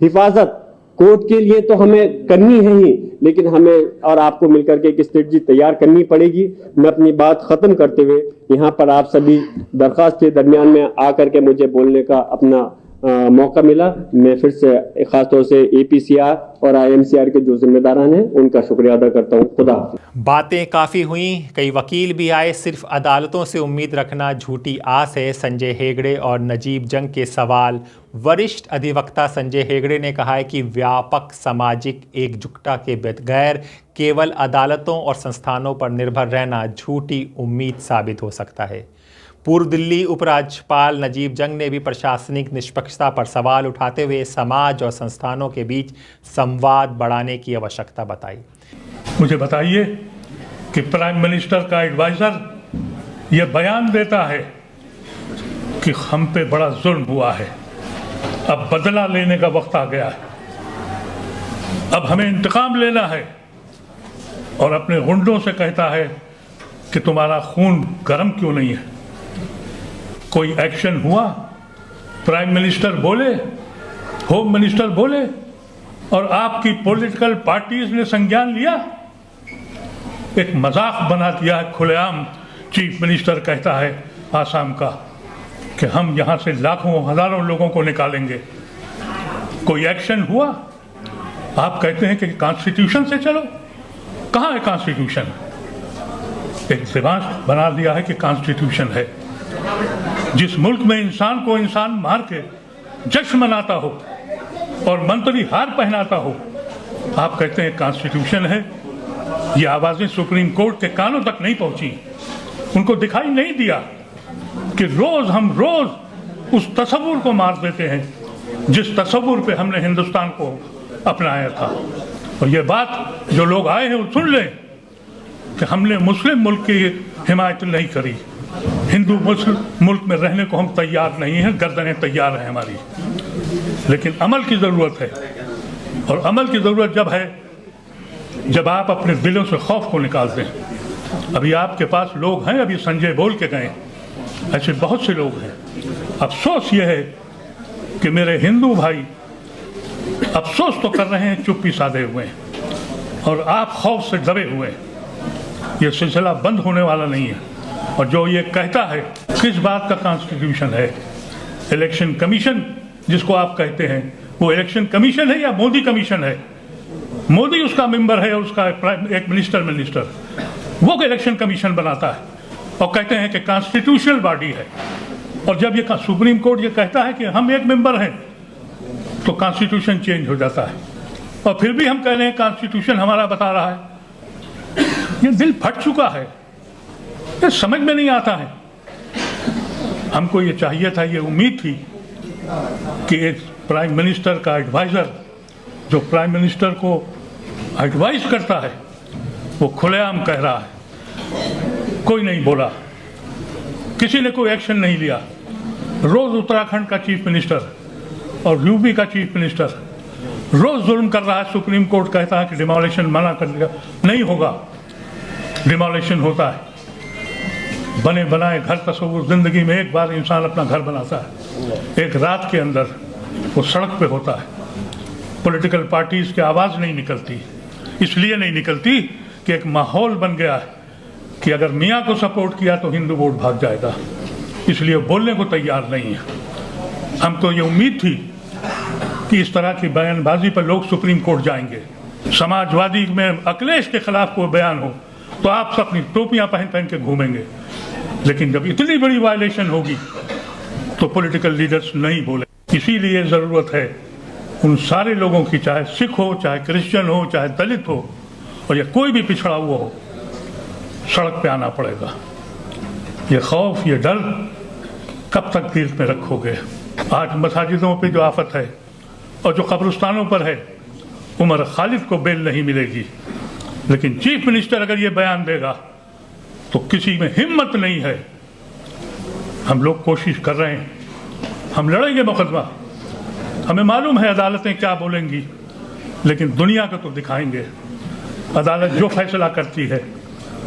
हिफाजत कोर्ट के लिए तो हमें करनी है ही, लेकिन हमें और आपको मिलकर के एक स्ट्रेटजी तैयार करनी पड़ेगी। मैं अपनी बात खत्म करते हुए यहाँ पर आप सभी दरखास्त के दरमियान में आकर के मुझे बोलने का अपना मौका मिला। मैं फिर से खासतौर से APCR और IMCR के जो जिम्मेदारान हैं उनका शुक्रिया अदा करता हूँ। खुदा हाफिज़। बातें काफ़ी हुई, कई वकील भी आए। सिर्फ अदालतों से उम्मीद रखना झूठी आस है। संजय हेगड़े और नजीब जंग के सवाल। वरिष्ठ अधिवक्ता संजय हेगड़े ने कहा है कि व्यापक सामाजिक एकजुटता के बगैर केवल अदालतों और संस्थानों पर निर्भर रहना झूठी उम्मीद साबित हो सकता है। पूर्व दिल्ली उपराज्यपाल नजीब जंग ने भी प्रशासनिक निष्पक्षता पर सवाल उठाते हुए समाज और संस्थानों के बीच संवाद बढ़ाने की आवश्यकता बताई। मुझे बताइए कि प्राइम मिनिस्टर का एडवाइजर ये बयान देता है कि हम पे बड़ा जुल्म हुआ है, अब बदला लेने का वक्त आ गया है, अब हमें इंतकाम लेना है, और अपने गुंडों से कहता है कि तुम्हारा खून गर्म क्यों नहीं है। कोई एक्शन हुआ? प्राइम मिनिस्टर बोले, होम मिनिस्टर बोले, और आपकी पॉलिटिकल पार्टीज ने संज्ञान लिया? एक मजाक बना दिया है खुलेआम। चीफ मिनिस्टर कहता है आसाम का कि हम यहां से लाखों हजारों लोगों को निकालेंगे। कोई एक्शन हुआ? आप कहते हैं कि कॉन्स्टिट्यूशन से चलो। कहां है कॉन्स्टिट्यूशन? एक दिमाग बना दिया है कि कॉन्स्टिट्यूशन है। जिस मुल्क में इंसान को इंसान मार के जश्न मनाता हो और मंत्री हार पहनाता हो, आप कहते हैं कॉन्स्टिट्यूशन है। ये आवाजें सुप्रीम कोर्ट के कानों तक नहीं पहुंची। उनको दिखाई नहीं दिया कि हम रोज उस तस्वुर को मार देते हैं जिस तस्वुर पे हमने हिंदुस्तान को अपनाया था। और ये बात जो लोग आए हैं वो सुन लें कि हमने मुस्लिम मुल्क की हिमायत नहीं करी। हिंदू मुस्लिम मुल्क में रहने को हम तैयार नहीं हैं, गर्दनें तैयार हैं हमारी, लेकिन अमल की ज़रूरत है। और अमल की ज़रूरत जब है जब आप अपने दिलों से खौफ को निकाल दें। अभी आपके पास लोग हैं, अभी संजय बोल के गए, ऐसे बहुत से लोग हैं। अफसोस ये है कि मेरे हिंदू भाई अफसोस तो कर रहे हैं, चुप्पी साधे हुए हैं, और आप खौफ से दबे हुए हैं। ये सिलसिला बंद होने वाला नहीं है। और जो ये कहता है किस बात का कॉन्स्टिट्यूशन है, इलेक्शन कमीशन जिसको आप कहते हैं वो इलेक्शन कमीशन है या मोदी कमीशन है? मोदी उसका मेंबर है और उसका एक मिनिस्टर वो इलेक्शन कमीशन बनाता है और कहते हैं कि कॉन्स्टिट्यूशनल बॉडी है। और जब ये सुप्रीम कोर्ट ये कहता है कि हम एक मेंबर हैं तो कॉन्स्टिट्यूशन चेंज हो जाता है। और फिर भी हम कह रहे हैं कॉन्स्टिट्यूशन हमारा बता रहा है। ये दिल फट चुका है, ये समझ में नहीं आता है। हमको ये चाहिए था, ये उम्मीद थी कि एक प्राइम मिनिस्टर का एडवाइजर जो प्राइम मिनिस्टर को एडवाइस करता है वो खुलेआम कह रहा है। कोई नहीं बोला, किसी ने कोई एक्शन नहीं लिया। रोज उत्तराखंड का चीफ मिनिस्टर और यूपी का चीफ मिनिस्टर रोज जुल्म कर रहा है। सुप्रीम कोर्ट कहता है कि डिमोलिशन मना कर दिया, नहीं होगा, डिमोलिशन होता है। बने बनाए घर तस्वुर जिंदगी में एक बार इंसान अपना घर बनाता है, एक रात के अंदर वो सड़क पे होता है। पॉलिटिकल पार्टीज की आवाज़ नहीं निकलती, इसलिए नहीं निकलती कि एक माहौल बन गया है कि अगर मियाँ को सपोर्ट किया तो हिंदू वोट भाग जाएगा, इसलिए बोलने को तैयार नहीं है। हमको ये उम्मीद थी कि इस तरह की बयानबाजी पर लोग सुप्रीम कोर्ट जाएंगे। समाजवादी में अखिलेश के खिलाफ कोई बयान हो तो आप सब अपनी टोपियां पहन पहन के घूमेंगे, लेकिन जब इतनी बड़ी वायलेशन होगी तो पॉलिटिकल लीडर्स नहीं बोले। इसीलिए ज़रूरत है उन सारे लोगों की, चाहे सिख हो, चाहे क्रिश्चियन हो, चाहे दलित हो और या कोई भी पिछड़ा हुआ हो, सड़क पे आना पड़ेगा। ये खौफ, ये डर कब तक दिल में रखोगे? आज मसाजिदों पे जो आफत है और जो कब्रिस्तानों पर है, उमर खालिद को बेल नहीं मिलेगी। लेकिन चीफ मिनिस्टर अगर ये बयान देगा तो किसी में हिम्मत नहीं है। हम लोग कोशिश कर रहे हैं, हम लड़ेंगे मुकदमा, हमें मालूम है अदालतें क्या बोलेंगी, लेकिन दुनिया को तो दिखाएंगे। अदालत जो फैसला करती है,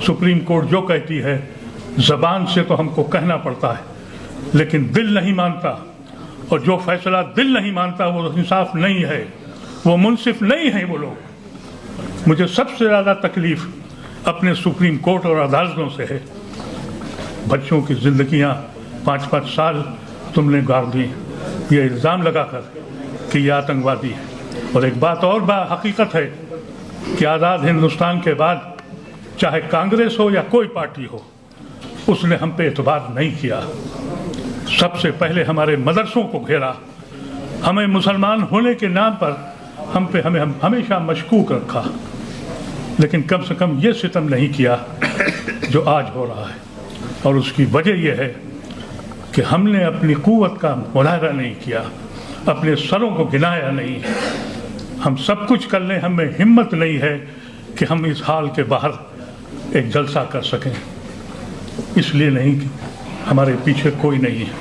सुप्रीम कोर्ट जो कहती है, ज़बान से तो हमको कहना पड़ता है, लेकिन दिल नहीं मानता। और जो फैसला दिल नहीं मानता वो इंसाफ नहीं है, वो मुनसिफ नहीं है वो लोग। मुझे सबसे ज़्यादा तकलीफ अपने सुप्रीम कोर्ट और अदालतों से है। बच्चों की ज़िंदगियाँ 5-5 साल तुमने गाड़ दी ये इल्ज़ाम लगाकर कि ये आतंकवादी है। और एक बात और हकीकत है कि आज़ाद हिंदुस्तान के बाद चाहे कांग्रेस हो या कोई पार्टी हो, उसने हम पे एतबार नहीं किया। सबसे पहले हमारे मदरसों को घेरा, हमें मुसलमान होने के नाम पर हमें हमेशा मशकूक रखा, लेकिन कम से कम ये सितम नहीं किया जो आज हो रहा है। और उसकी वजह यह है कि हमने अपनी क़ुव्वत का मुजाहरा नहीं किया, अपने सरों को गिनाया नहीं। हम सब कुछ कर लें, हमें हिम्मत नहीं है कि हम इस हाल के बाहर एक जलसा कर सकें। इसलिए नहीं कि हमारे पीछे कोई नहीं है।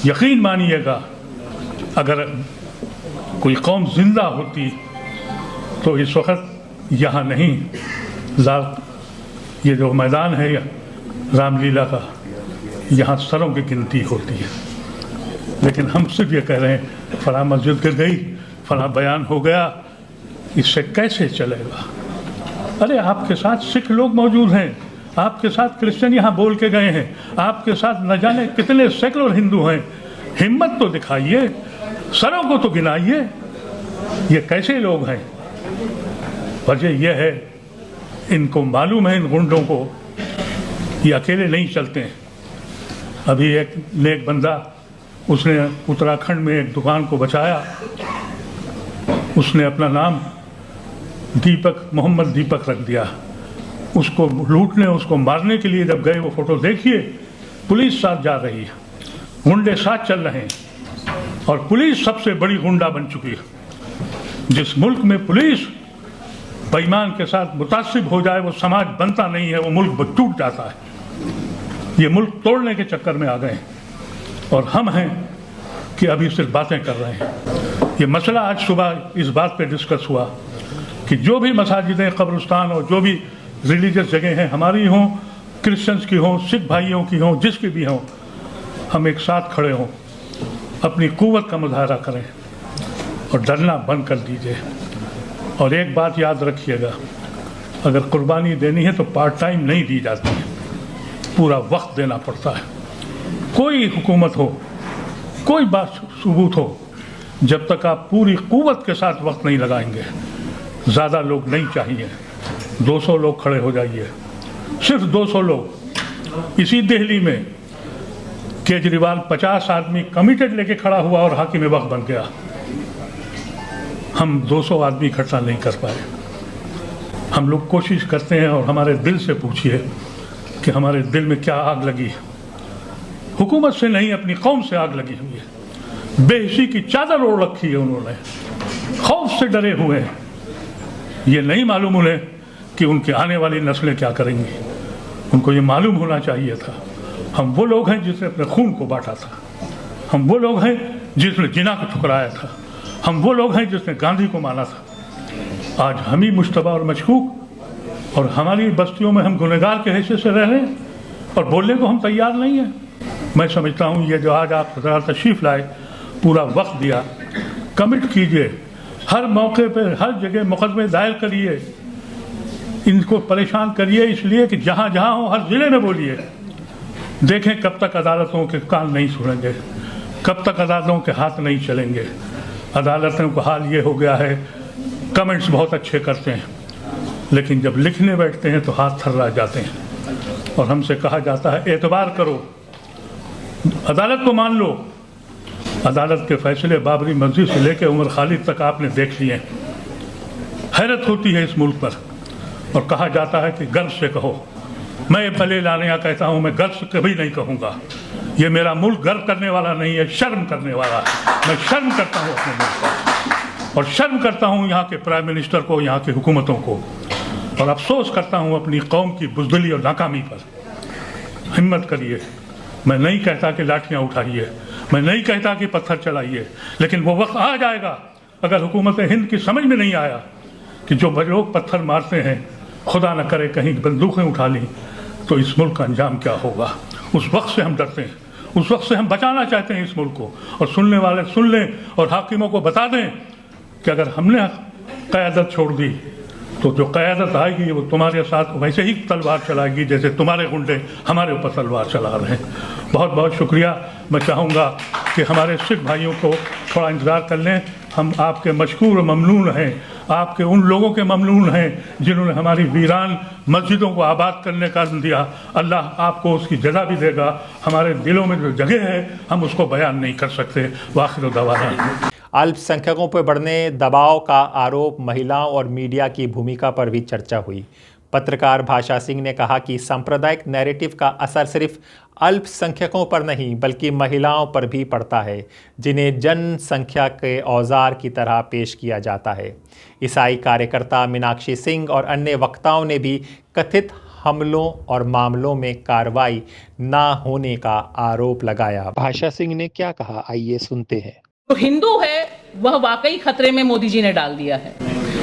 यकीन मानिएगा, अगर कोई कौम जिंदा होती तो इस वक्त यहाँ नहीं, ये जो मैदान है रामलीला का, यहाँ सरों की गिनती होती है। लेकिन हम सिर्फ ये कह रहे हैं फलां मस्जिद गिर गई, फलां बयान हो गया, इससे कैसे चलेगा? अरे आपके साथ सिख लोग मौजूद हैं, आपके साथ क्रिश्चियन यहाँ बोल के गए हैं, आपके साथ न जाने कितने सेकुलर हिंदू हैं। हिम्मत तो दिखाइए, सरों को तो गिनाइए। ये कैसे लोग हैं? वजह यह है, इनको मालूम है इन गुंडों को ये अकेले नहीं चलते हैं। अभी एक नेक बंदा, उसने उत्तराखंड में एक दुकान को बचाया, उसने अपना नाम मोहम्मद दीपक रख दिया। उसको लूटने, उसको मारने के लिए जब गए, वो फोटो देखिए, पुलिस साथ जा रही है, गुंडे साथ चल रहे हैं और पुलिस सबसे बड़ी गुंडा बन चुकी है। जिस मुल्क में पुलिस बेईमान के साथ मुतासिब हो जाए वो समाज बनता नहीं है, वो मुल्क टूट जाता है। ये मुल्क तोड़ने के चक्कर में आ गए हैं और हम हैं कि अभी सिर्फ बातें कर रहे हैं। ये मसला आज सुबह इस बात पे डिस्कस हुआ कि जो भी मसाजिदें, कब्रिस्तान और जो भी रिलीजियस जगह हैं, हमारी हों, क्रिश्चियंस की हों, सिख भाइयों की हों, जिसकी भी हों, हम एक साथ खड़े हों, अपनी क़ुव्वत का मुजाहरा करें और डरना बंद कर दीजिए। और एक बात याद रखिएगा, अगर कुर्बानी देनी है तो पार्ट टाइम नहीं दी जाती है, पूरा वक्त देना पड़ता है। कोई हुकूमत हो, कोई बात सबूत हो, जब तक आप पूरी कुव्वत के साथ वक्त नहीं लगाएंगे, ज़्यादा लोग नहीं चाहिए, 200 लोग खड़े हो जाइए, सिर्फ 200 लोग। इसी दिल्ली में केजरीवाल 50 आदमी कमिटेड लेके खड़ा हुआ और हाकिम वक्त बन गया। हम 200 आदमी इकट्ठा नहीं कर पाए। हम लोग कोशिश करते हैं और हमारे दिल से पूछिए कि हमारे दिल में क्या आग लगी। हुकूमत से नहीं, अपनी कौम से आग लगी हुई है। बेहिसी की चादर ओढ़ रखी है उन्होंने, खौफ से डरे हुए हैं। ये नहीं मालूम उन्हें कि उनके आने वाली नस्लें क्या करेंगी। उनको ये मालूम होना चाहिए था। हम वो लोग हैं जिसने अपने खून को बांटा था। हम वो लोग हैं जिसने जिना को ठुकराया था। हम वो लोग हैं जिसने गांधी को माना था। आज हम ही मुश्तबा और मशकूक और हमारी बस्तियों में हम गुनहगार के हैसियत से रह रहे हैं और बोलने को हम तैयार नहीं हैं। मैं समझता हूँ ये जो आज आप तशरीफ़ लाए, पूरा वक्त दिया, कमिट कीजिए, हर मौके पर हर जगह मुकदमे दायर करिए, इनको परेशान करिए, इसलिए कि जहाँ जहाँ हो हर ज़िले में बोलिए। देखें कब तक अदालतों के कान नहीं सुनेंगे, कब तक अदालतों के हाथ नहीं चलेंगे। अदालतों का हाल ये हो गया है, कमेंट्स बहुत अच्छे करते हैं, लेकिन जब लिखने बैठते हैं तो हाथ थर्रा जाते हैं और हमसे कहा जाता है एतबार करो, अदालत को मान लो। अदालत के फैसले बाबरी मस्जिद से लेकर उमर खालिद तक आपने देख लिए। हैरत होती है इस मुल्क पर, और कहा जाता है कि गर्व से कहो। मैं भले लानिया कहता हूँ, मैं गर्व से कभी नहीं कहूँगा। ये मेरा मुल्क गर्व करने वाला नहीं है, शर्म करने वाला है। मैं शर्म करता हूँ अपने मुल्क पर, और शर्म करता हूँ यहाँ के प्राइम मिनिस्टर को, यहाँ की हुकूमतों को, और अफसोस करता हूँ अपनी कौम की बुज़दिली और नाकामी पर। हिम्मत करिए। मैं नहीं कहता कि लाठियाँ उठाइए, मैं नहीं कहता कि पत्थर चलाइए, लेकिन वो वक्त आ जाएगा, अगर हुकूमत हिंद की समझ में नहीं आया कि जो लोग पत्थर मारते हैं, खुदा न करे कहीं बंदूकें उठा ली तो इस मुल्क का अंजाम क्या होगा। उस वक्त से हम डरते हैं, उस वक्त से हम बचाना चाहते हैं इस मुल्क को। और सुनने वाले सुन लें और हाकिमों को बता दें कि अगर हमने क़यादत छोड़ दी तो जो क़यादत आएगी वो तुम्हारे साथ वैसे ही तलवार चलाएगी जैसे तुम्हारे गुंडे हमारे ऊपर तलवार चला रहे हैं। बहुत बहुत शुक्रिया। मैं चाहूँगा कि हमारे सिख भाइयों को थोड़ा इंतज़ार कर लें। हम आपके मशकूर ममनून हैं, आपके उन लोगों के ममनून हैं जिन्होंने हमारी वीरान मस्जिदों को आबाद करने का दिया। अल्लाह आपको उसकी जज़ा भी देगा। हमारे दिलों में जो जगह है हम उसको बयान नहीं कर सकते। वाखिर दवाना। अल्पसंख्यकों पर बढ़ने दबाव का आरोप, महिलाओं और मीडिया की भूमिका पर भी चर्चा हुई। पत्रकार भाषा सिंह ने कहा कि सांप्रदायिक नैरेटिव का असर सिर्फ अल्पसंख्यकों पर नहीं बल्कि महिलाओं पर भी पड़ता है, जिन्हें जनसंख्या के औजार की तरह पेश किया जाता है। ईसाई कार्यकर्ता मीनाक्षी सिंह और अन्य वक्ताओं ने भी कथित हमलों और मामलों में कार्रवाई न होने का आरोप लगाया। भाषा सिंह ने क्या कहा, आइए सुनते हैं। जो हिंदू है वह वाकई खतरे में मोदी जी ने डाल दिया है,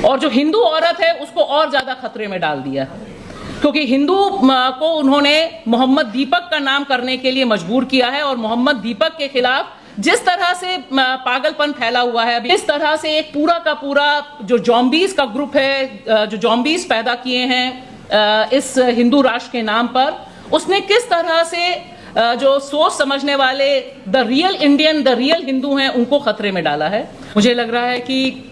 और जो हिंदू औरत है उसको और ज्यादा खतरे में डाल दिया है, क्योंकि हिंदू को उन्होंने मोहम्मद दीपक का नाम करने के लिए मजबूर किया है। और मोहम्मद दीपक के खिलाफ जिस तरह से पागलपन फैला हुआ है, इस तरह से एक पूरा का पूरा जो जॉम्बीज का ग्रुप है, जो जॉम्बीज पैदा किए हैं इस हिंदू राष्ट्र के नाम पर, उसने किस तरह से जो सोच समझने वाले the real Indian, the real Hindu हैं, उनको खतरे में डाला है। मुझे लग रहा है कि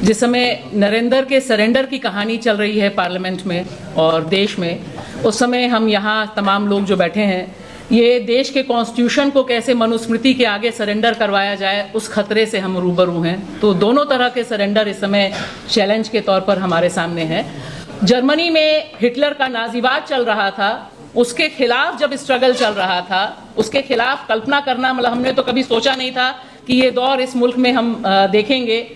जिस समय नरेंद्र के सरेंडर की कहानी चल रही है पार्लियामेंट में और देश में, उस समय हम यहाँ तमाम लोग जो बैठे हैं, ये देश के कॉन्स्टिट्यूशन को कैसे मनुस्मृति के आगे सरेंडर करवाया जाए, उस खतरे से हम रूबरू हैं। तो दोनों तरह के सरेंडर इस समय चैलेंज के तौर पर हमारे सामने है। जर्मनी में हिटलर का नाजीवाद चल रहा था, उसके खिलाफ जब स्ट्रगल चल रहा था, उसके खिलाफ कल्पना करना, मतलब हमने तो कभी सोचा नहीं था कि ये दौर इस मुल्क में हम देखेंगे।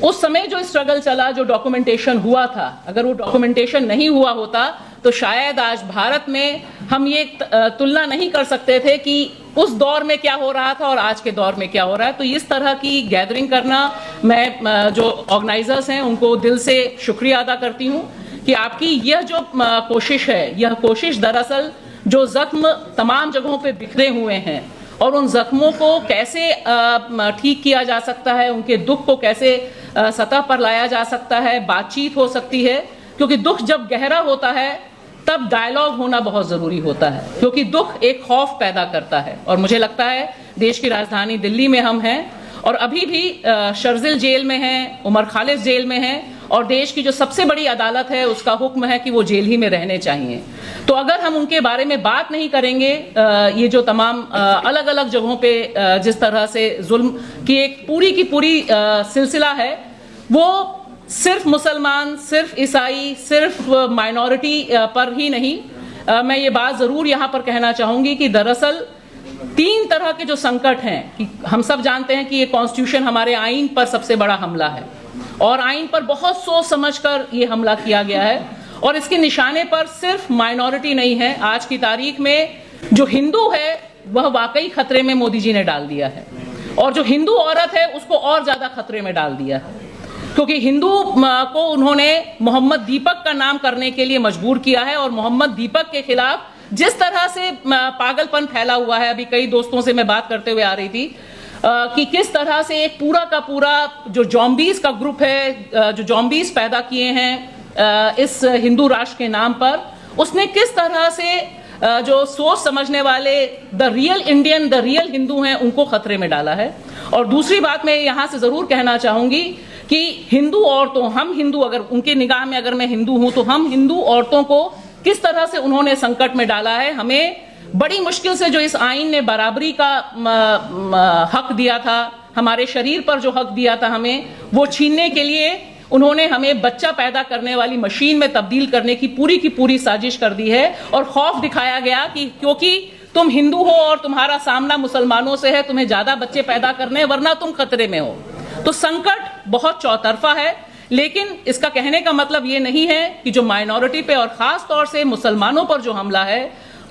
उस समय जो स्ट्रगल चला, जो डॉक्यूमेंटेशन हुआ था, अगर वो डॉक्यूमेंटेशन नहीं हुआ होता तो शायद आज भारत में हम ये तुलना नहीं कर सकते थे कि उस दौर में क्या हो रहा था और आज के दौर में क्या हो रहा है। तो इस तरह की गैदरिंग करना, मैं जो ऑर्गेनाइजर्स हैं उनको दिल से शुक्रिया अदा करती हूँ कि आपकी यह जो कोशिश है, यह कोशिश दरअसल जो जख्म तमाम जगहों पे बिखरे हुए हैं और उन जख्मों को कैसे ठीक किया जा सकता है, उनके दुख को कैसे सतह पर लाया जा सकता है, बातचीत हो सकती है, क्योंकि दुख जब गहरा होता है तब डायलॉग होना बहुत जरूरी होता है, क्योंकि दुख एक खौफ पैदा करता है। और मुझे लगता है देश की राजधानी दिल्ली में हम हैं और अभी भी शर्जिल जेल में हैं, उमर खालिद जेल में हैं और देश की जो सबसे बड़ी अदालत है उसका हुक्म है कि वो जेल ही में रहने चाहिए। तो अगर हम उनके बारे में बात नहीं करेंगे, ये जो तमाम अलग अलग जगहों पे जिस तरह से जुल्म की एक पूरी सिलसिला है, वो सिर्फ मुसलमान, सिर्फ ईसाई, सिर्फ माइनॉरिटी पर ही नहीं, मैं ये बात जरूर यहाँ पर कहना चाहूंगी कि दरअसल 3 तरह के जो संकट हैं, कि हम सब जानते हैं कि ये कॉन्स्टिट्यूशन हमारे आईन पर सबसे बड़ा हमला है और आईन पर बहुत सोच समझकर ये हमला किया गया है और इसके निशाने पर सिर्फ माइनॉरिटी नहीं है। आज की तारीख में जो हिंदू है वह वाकई खतरे में मोदी जी ने डाल दिया है और जो हिंदू औरत है उसको और ज्यादा खतरे में डाल दिया है, क्योंकि हिंदू को उन्होंने मोहम्मद दीपक का नाम करने के लिए मजबूर किया है और मोहम्मद दीपक के खिलाफ जिस तरह से पागलपन फैला हुआ है, अभी कई दोस्तों से मैं बात करते हुए आ रही थी कि किस तरह से एक पूरा का पूरा जो जॉम्बीज का ग्रुप है, जो जॉम्बीज पैदा किए हैं इस हिंदू राष्ट्र के नाम पर, उसने किस तरह से जो सोच समझने वाले the real Indian, the real Hindu हैं, उनको खतरे में डाला है। और दूसरी बात मैं यहां से जरूर कहना चाहूंगी कि हिंदू औरतों, हम हिंदू, अगर उनके निगाह में अगर मैं हिंदू हूं तो हम हिंदू औरतों को किस तरह से उन्होंने संकट में डाला है। हमें बड़ी मुश्किल से जो इस आईन ने बराबरी का हक दिया था, हमारे शरीर पर जो हक दिया था हमें, वो छीनने के लिए उन्होंने हमें बच्चा पैदा करने वाली मशीन में तब्दील करने की पूरी साजिश कर दी है और खौफ दिखाया गया कि क्योंकि तुम हिंदू हो और तुम्हारा सामना मुसलमानों से है, तुम्हें ज्यादा बच्चे पैदा करने, वरना तुम खतरे में हो। तो संकट बहुत चौतरफा है, लेकिन इसका कहने का मतलब ये नहीं है कि जो माइनॉरिटी पे और खास तौर से मुसलमानों पर जो हमला है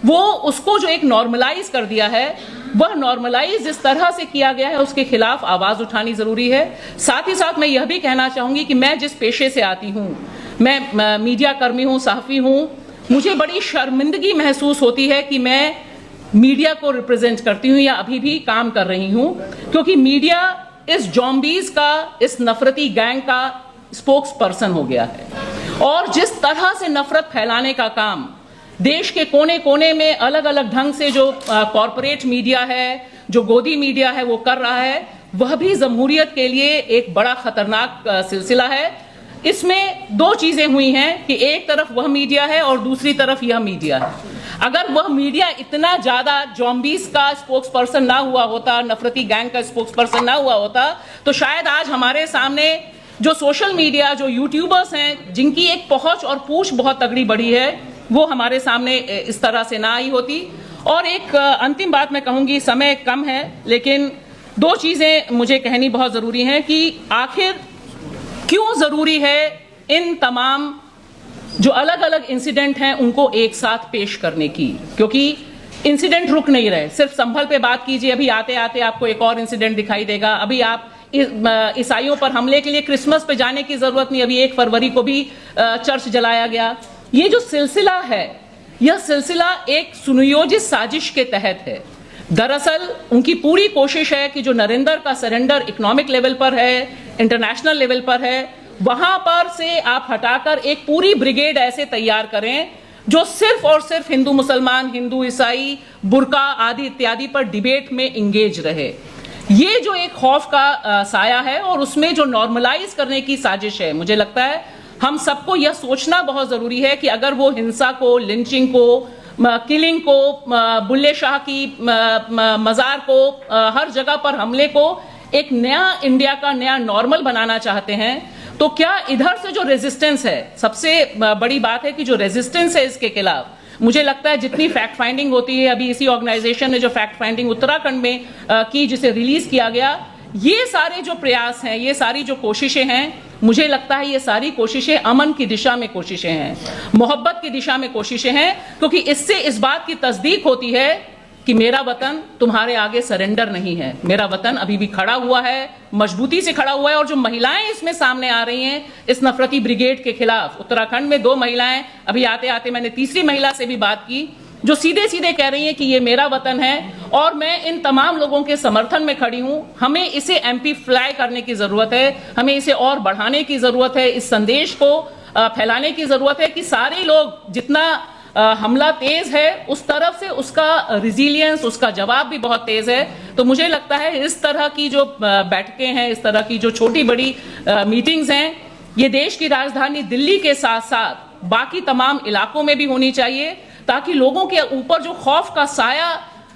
वो उसको जो एक नॉर्मलाइज कर दिया है, वह नॉर्मलाइज जिस तरह से किया गया है उसके खिलाफ आवाज उठानी जरूरी है। साथ ही साथ मैं यह भी कहना चाहूंगी कि मैं जिस पेशे से आती हूं, मैं मीडिया कर्मी हूं, सहाफी हूं, मुझे बड़ी शर्मिंदगी महसूस होती है कि मैं मीडिया को रिप्रेजेंट करती हूं या अभी भी काम कर रही हूं, क्योंकि मीडिया इस जॉम्बीज का, इस नफरती गैंग का स्पोक्स पर्सन हो गया है और जिस तरह से नफरत फैलाने का काम देश के कोने कोने में अलग अलग ढंग से जो कॉरपोरेट मीडिया है, जो गोदी मीडिया है, वो कर रहा है, वह भी जमहूरियत के लिए एक बड़ा खतरनाक सिलसिला है। इसमें 2 चीजें हुई हैं कि एक तरफ वह मीडिया है और दूसरी तरफ यह मीडिया है। अगर वह मीडिया इतना ज्यादा जॉम्बीज का स्पोक्स पर्सन ना हुआ होता, नफरती गैंग का स्पोक्स पर्सन ना हुआ होता, तो शायद आज हमारे सामने जो सोशल मीडिया, जो यूट्यूबर्स हैं, जिनकी एक पहुंच और पूछ बहुत तगड़ी बढ़ी है, वो हमारे सामने इस तरह से ना आई होती। और एक अंतिम बात मैं कहूंगी, समय कम है लेकिन 2 चीजें मुझे कहनी बहुत जरूरी हैं कि आखिर क्यों जरूरी है इन तमाम जो अलग अलग इंसिडेंट हैं उनको एक साथ पेश करने की, क्योंकि इंसिडेंट रुक नहीं रहे। सिर्फ संभल पे बात कीजिए, अभी आते आते आपको एक और इंसिडेंट दिखाई देगा। अभी आप ईसाइयों पर हमले के लिए क्रिसमस पे जाने की जरूरत नहीं, अभी 1 फरवरी को भी चर्च जलाया गया। ये जो सिलसिला है, यह सिलसिला एक सुनियोजित साजिश के तहत है। दरअसल उनकी पूरी कोशिश है कि जो नरेंद्र का सरेंडर इकोनॉमिक लेवल पर है, इंटरनेशनल लेवल पर है, वहां पर से आप हटाकर एक पूरी ब्रिगेड ऐसे तैयार करें जो सिर्फ और सिर्फ हिंदू मुसलमान, हिंदू ईसाई, बुर्का आदि इत्यादि पर डिबेट में इंगेज रहे। ये जो एक खौफ का साया है और उसमें जो नॉर्मलाइज करने की साजिश है, मुझे लगता है हम सबको यह सोचना बहुत जरूरी है कि अगर वो हिंसा को, लिंचिंग को, किलिंग को, बुल्ले शाह की मजार को, हर जगह पर हमले को एक नया इंडिया का नया नॉर्मल बनाना चाहते हैं, तो क्या इधर से जो रेजिस्टेंस है, सबसे बड़ी बात है कि जो रेजिस्टेंस है इसके खिलाफ, मुझे लगता है जितनी फैक्ट फाइंडिंग होती है, अभी इसी ऑर्गेनाइजेशन ने जो फैक्ट फाइंडिंग उत्तराखंड में की, जिसे रिलीज किया गया, ये सारे जो प्रयास हैं, ये सारी जो कोशिशें हैं, मुझे लगता है ये सारी कोशिशें अमन की दिशा में कोशिशें हैं, मोहब्बत की दिशा में कोशिशें हैं, क्योंकि इससे इस बात की तस्दीक होती है कि मेरा वतन तुम्हारे आगे सरेंडर नहीं है, मेरा वतन अभी भी खड़ा हुआ है, मजबूती से खड़ा हुआ है। और जो महिलाएं इसमें सामने आ रही हैं इस नफरती ब्रिगेड के खिलाफ, उत्तराखंड में 2 महिलाएं, अभी आते आते मैंने तीसरी महिला से भी बात की, जो सीधे सीधे कह रही हैं कि ये मेरा वतन है और मैं इन तमाम लोगों के समर्थन में खड़ी हूं। हमें इसे एम्प्लीफाई करने की जरूरत है, हमें इसे और बढ़ाने की जरूरत है, इस संदेश को फैलाने की जरूरत है कि सारे लोग जितना हमला तेज है उस तरफ से उसका रिजिलियंस, उसका जवाब भी बहुत तेज है। तो मुझे लगता है इस तरह की जो बैठकें हैं, इस तरह की जो छोटी बड़ी मीटिंग्स हैं, ये देश की राजधानी दिल्ली के साथ साथ बाकी तमाम इलाकों में भी होनी चाहिए, ताकि लोगों के ऊपर जो खौफ का साया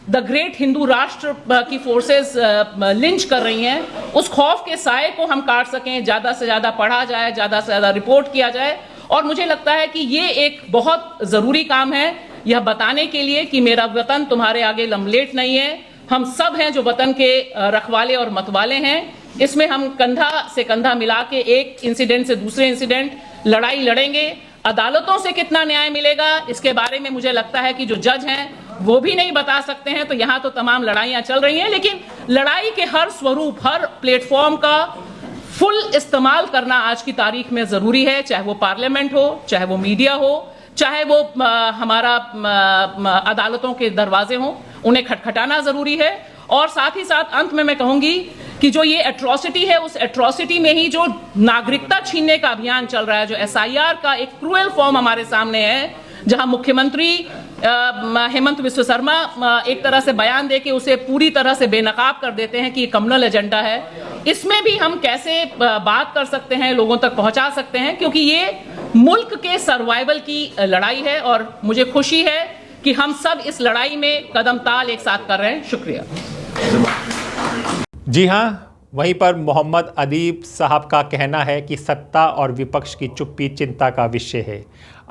द ग्रेट हिंदू राष्ट्र की फोर्सेस लिंच कर रही हैं, उस खौफ के साये को हम काट सकें, ज़्यादा से ज़्यादा पढ़ा जाए, ज़्यादा से ज़्यादा रिपोर्ट किया जाए। और मुझे लगता है कि ये एक बहुत ज़रूरी काम है, यह बताने के लिए कि मेरा वतन तुम्हारे आगे लमलेट नहीं है। हम सब हैं जो वतन के रखवाले और मतवाले हैं। इसमें हम कंधा से कंधा मिला के एक इंसिडेंट से दूसरे इंसिडेंट लड़ाई लड़ेंगे। अदालतों से कितना न्याय मिलेगा इसके बारे में मुझे लगता है कि जो जज हैं वो भी नहीं बता सकते हैं। तो यहाँ तो तमाम लड़ाइयाँ चल रही हैं, लेकिन लड़ाई के हर स्वरूप, हर प्लेटफॉर्म का फुल इस्तेमाल करना आज की तारीख में ज़रूरी है, चाहे वो पार्लियामेंट हो, चाहे वो मीडिया हो, चाहे वो हमारा अदालतों के दरवाजे हों, उन्हें खटखटाना ज़रूरी है। और साथ ही साथ अंत में मैं कहूँगी कि जो ये एट्रॉसिटी है, उस एट्रॉसिटी में ही जो नागरिकता छीनने का अभियान चल रहा है, जो SIR का एक क्रूएल फॉर्म हमारे सामने है, जहां मुख्यमंत्री हेमंत विश्व शर्मा एक तरह से बयान देके उसे पूरी तरह से बेनकाब कर देते हैं कि ये कम्युनल एजेंडा है। इसमें भी हम कैसे बात कर सकते हैं, लोगों तक पहुंचा सकते हैं, क्योंकि ये मुल्क के सर्वाइवल की लड़ाई है और मुझे खुशी है कि हम सब इस लड़ाई में कदम ताल एक साथ कर रहे हैं। शुक्रिया। जी हाँ, वहीं पर मोहम्मद अदीब साहब का कहना है कि सत्ता और विपक्ष की चुप्पी चिंता का विषय है।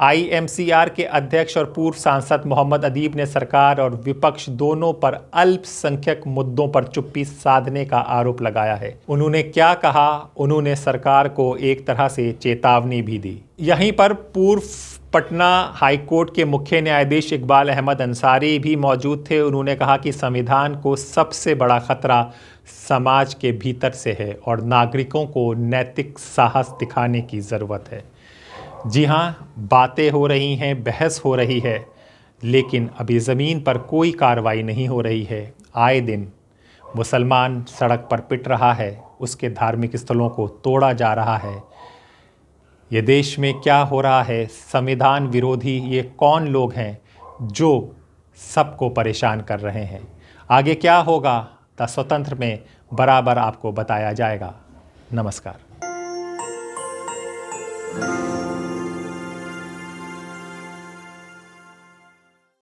IMCR के अध्यक्ष और पूर्व सांसद मोहम्मद अदीब ने सरकार और विपक्ष दोनों पर अल्पसंख्यक मुद्दों पर चुप्पी साधने का आरोप लगाया है। उन्होंने क्या कहा? उन्होंने सरकार को एक तरह से चेतावनी भी दी। यहीं पर पूर्व पटना हाईकोर्ट के मुख्य न्यायाधीश इकबाल अहमद अंसारी भी मौजूद थे। उन्होंने कहा कि संविधान को सबसे बड़ा खतरा समाज के भीतर से है और नागरिकों को नैतिक साहस दिखाने की ज़रूरत है। जी हाँ, बातें हो रही हैं, बहस हो रही है, लेकिन अभी ज़मीन पर कोई कार्रवाई नहीं हो रही है। आए दिन मुसलमान सड़क पर पिट रहा है, उसके धार्मिक स्थलों को तोड़ा जा रहा है। ये देश में क्या हो रहा है? संविधान विरोधी ये कौन लोग हैं जो सबको परेशान कर रहे हैं? आगे क्या होगा? द स्वतंत्र में बराबर आपको बताया जाएगा। नमस्कार।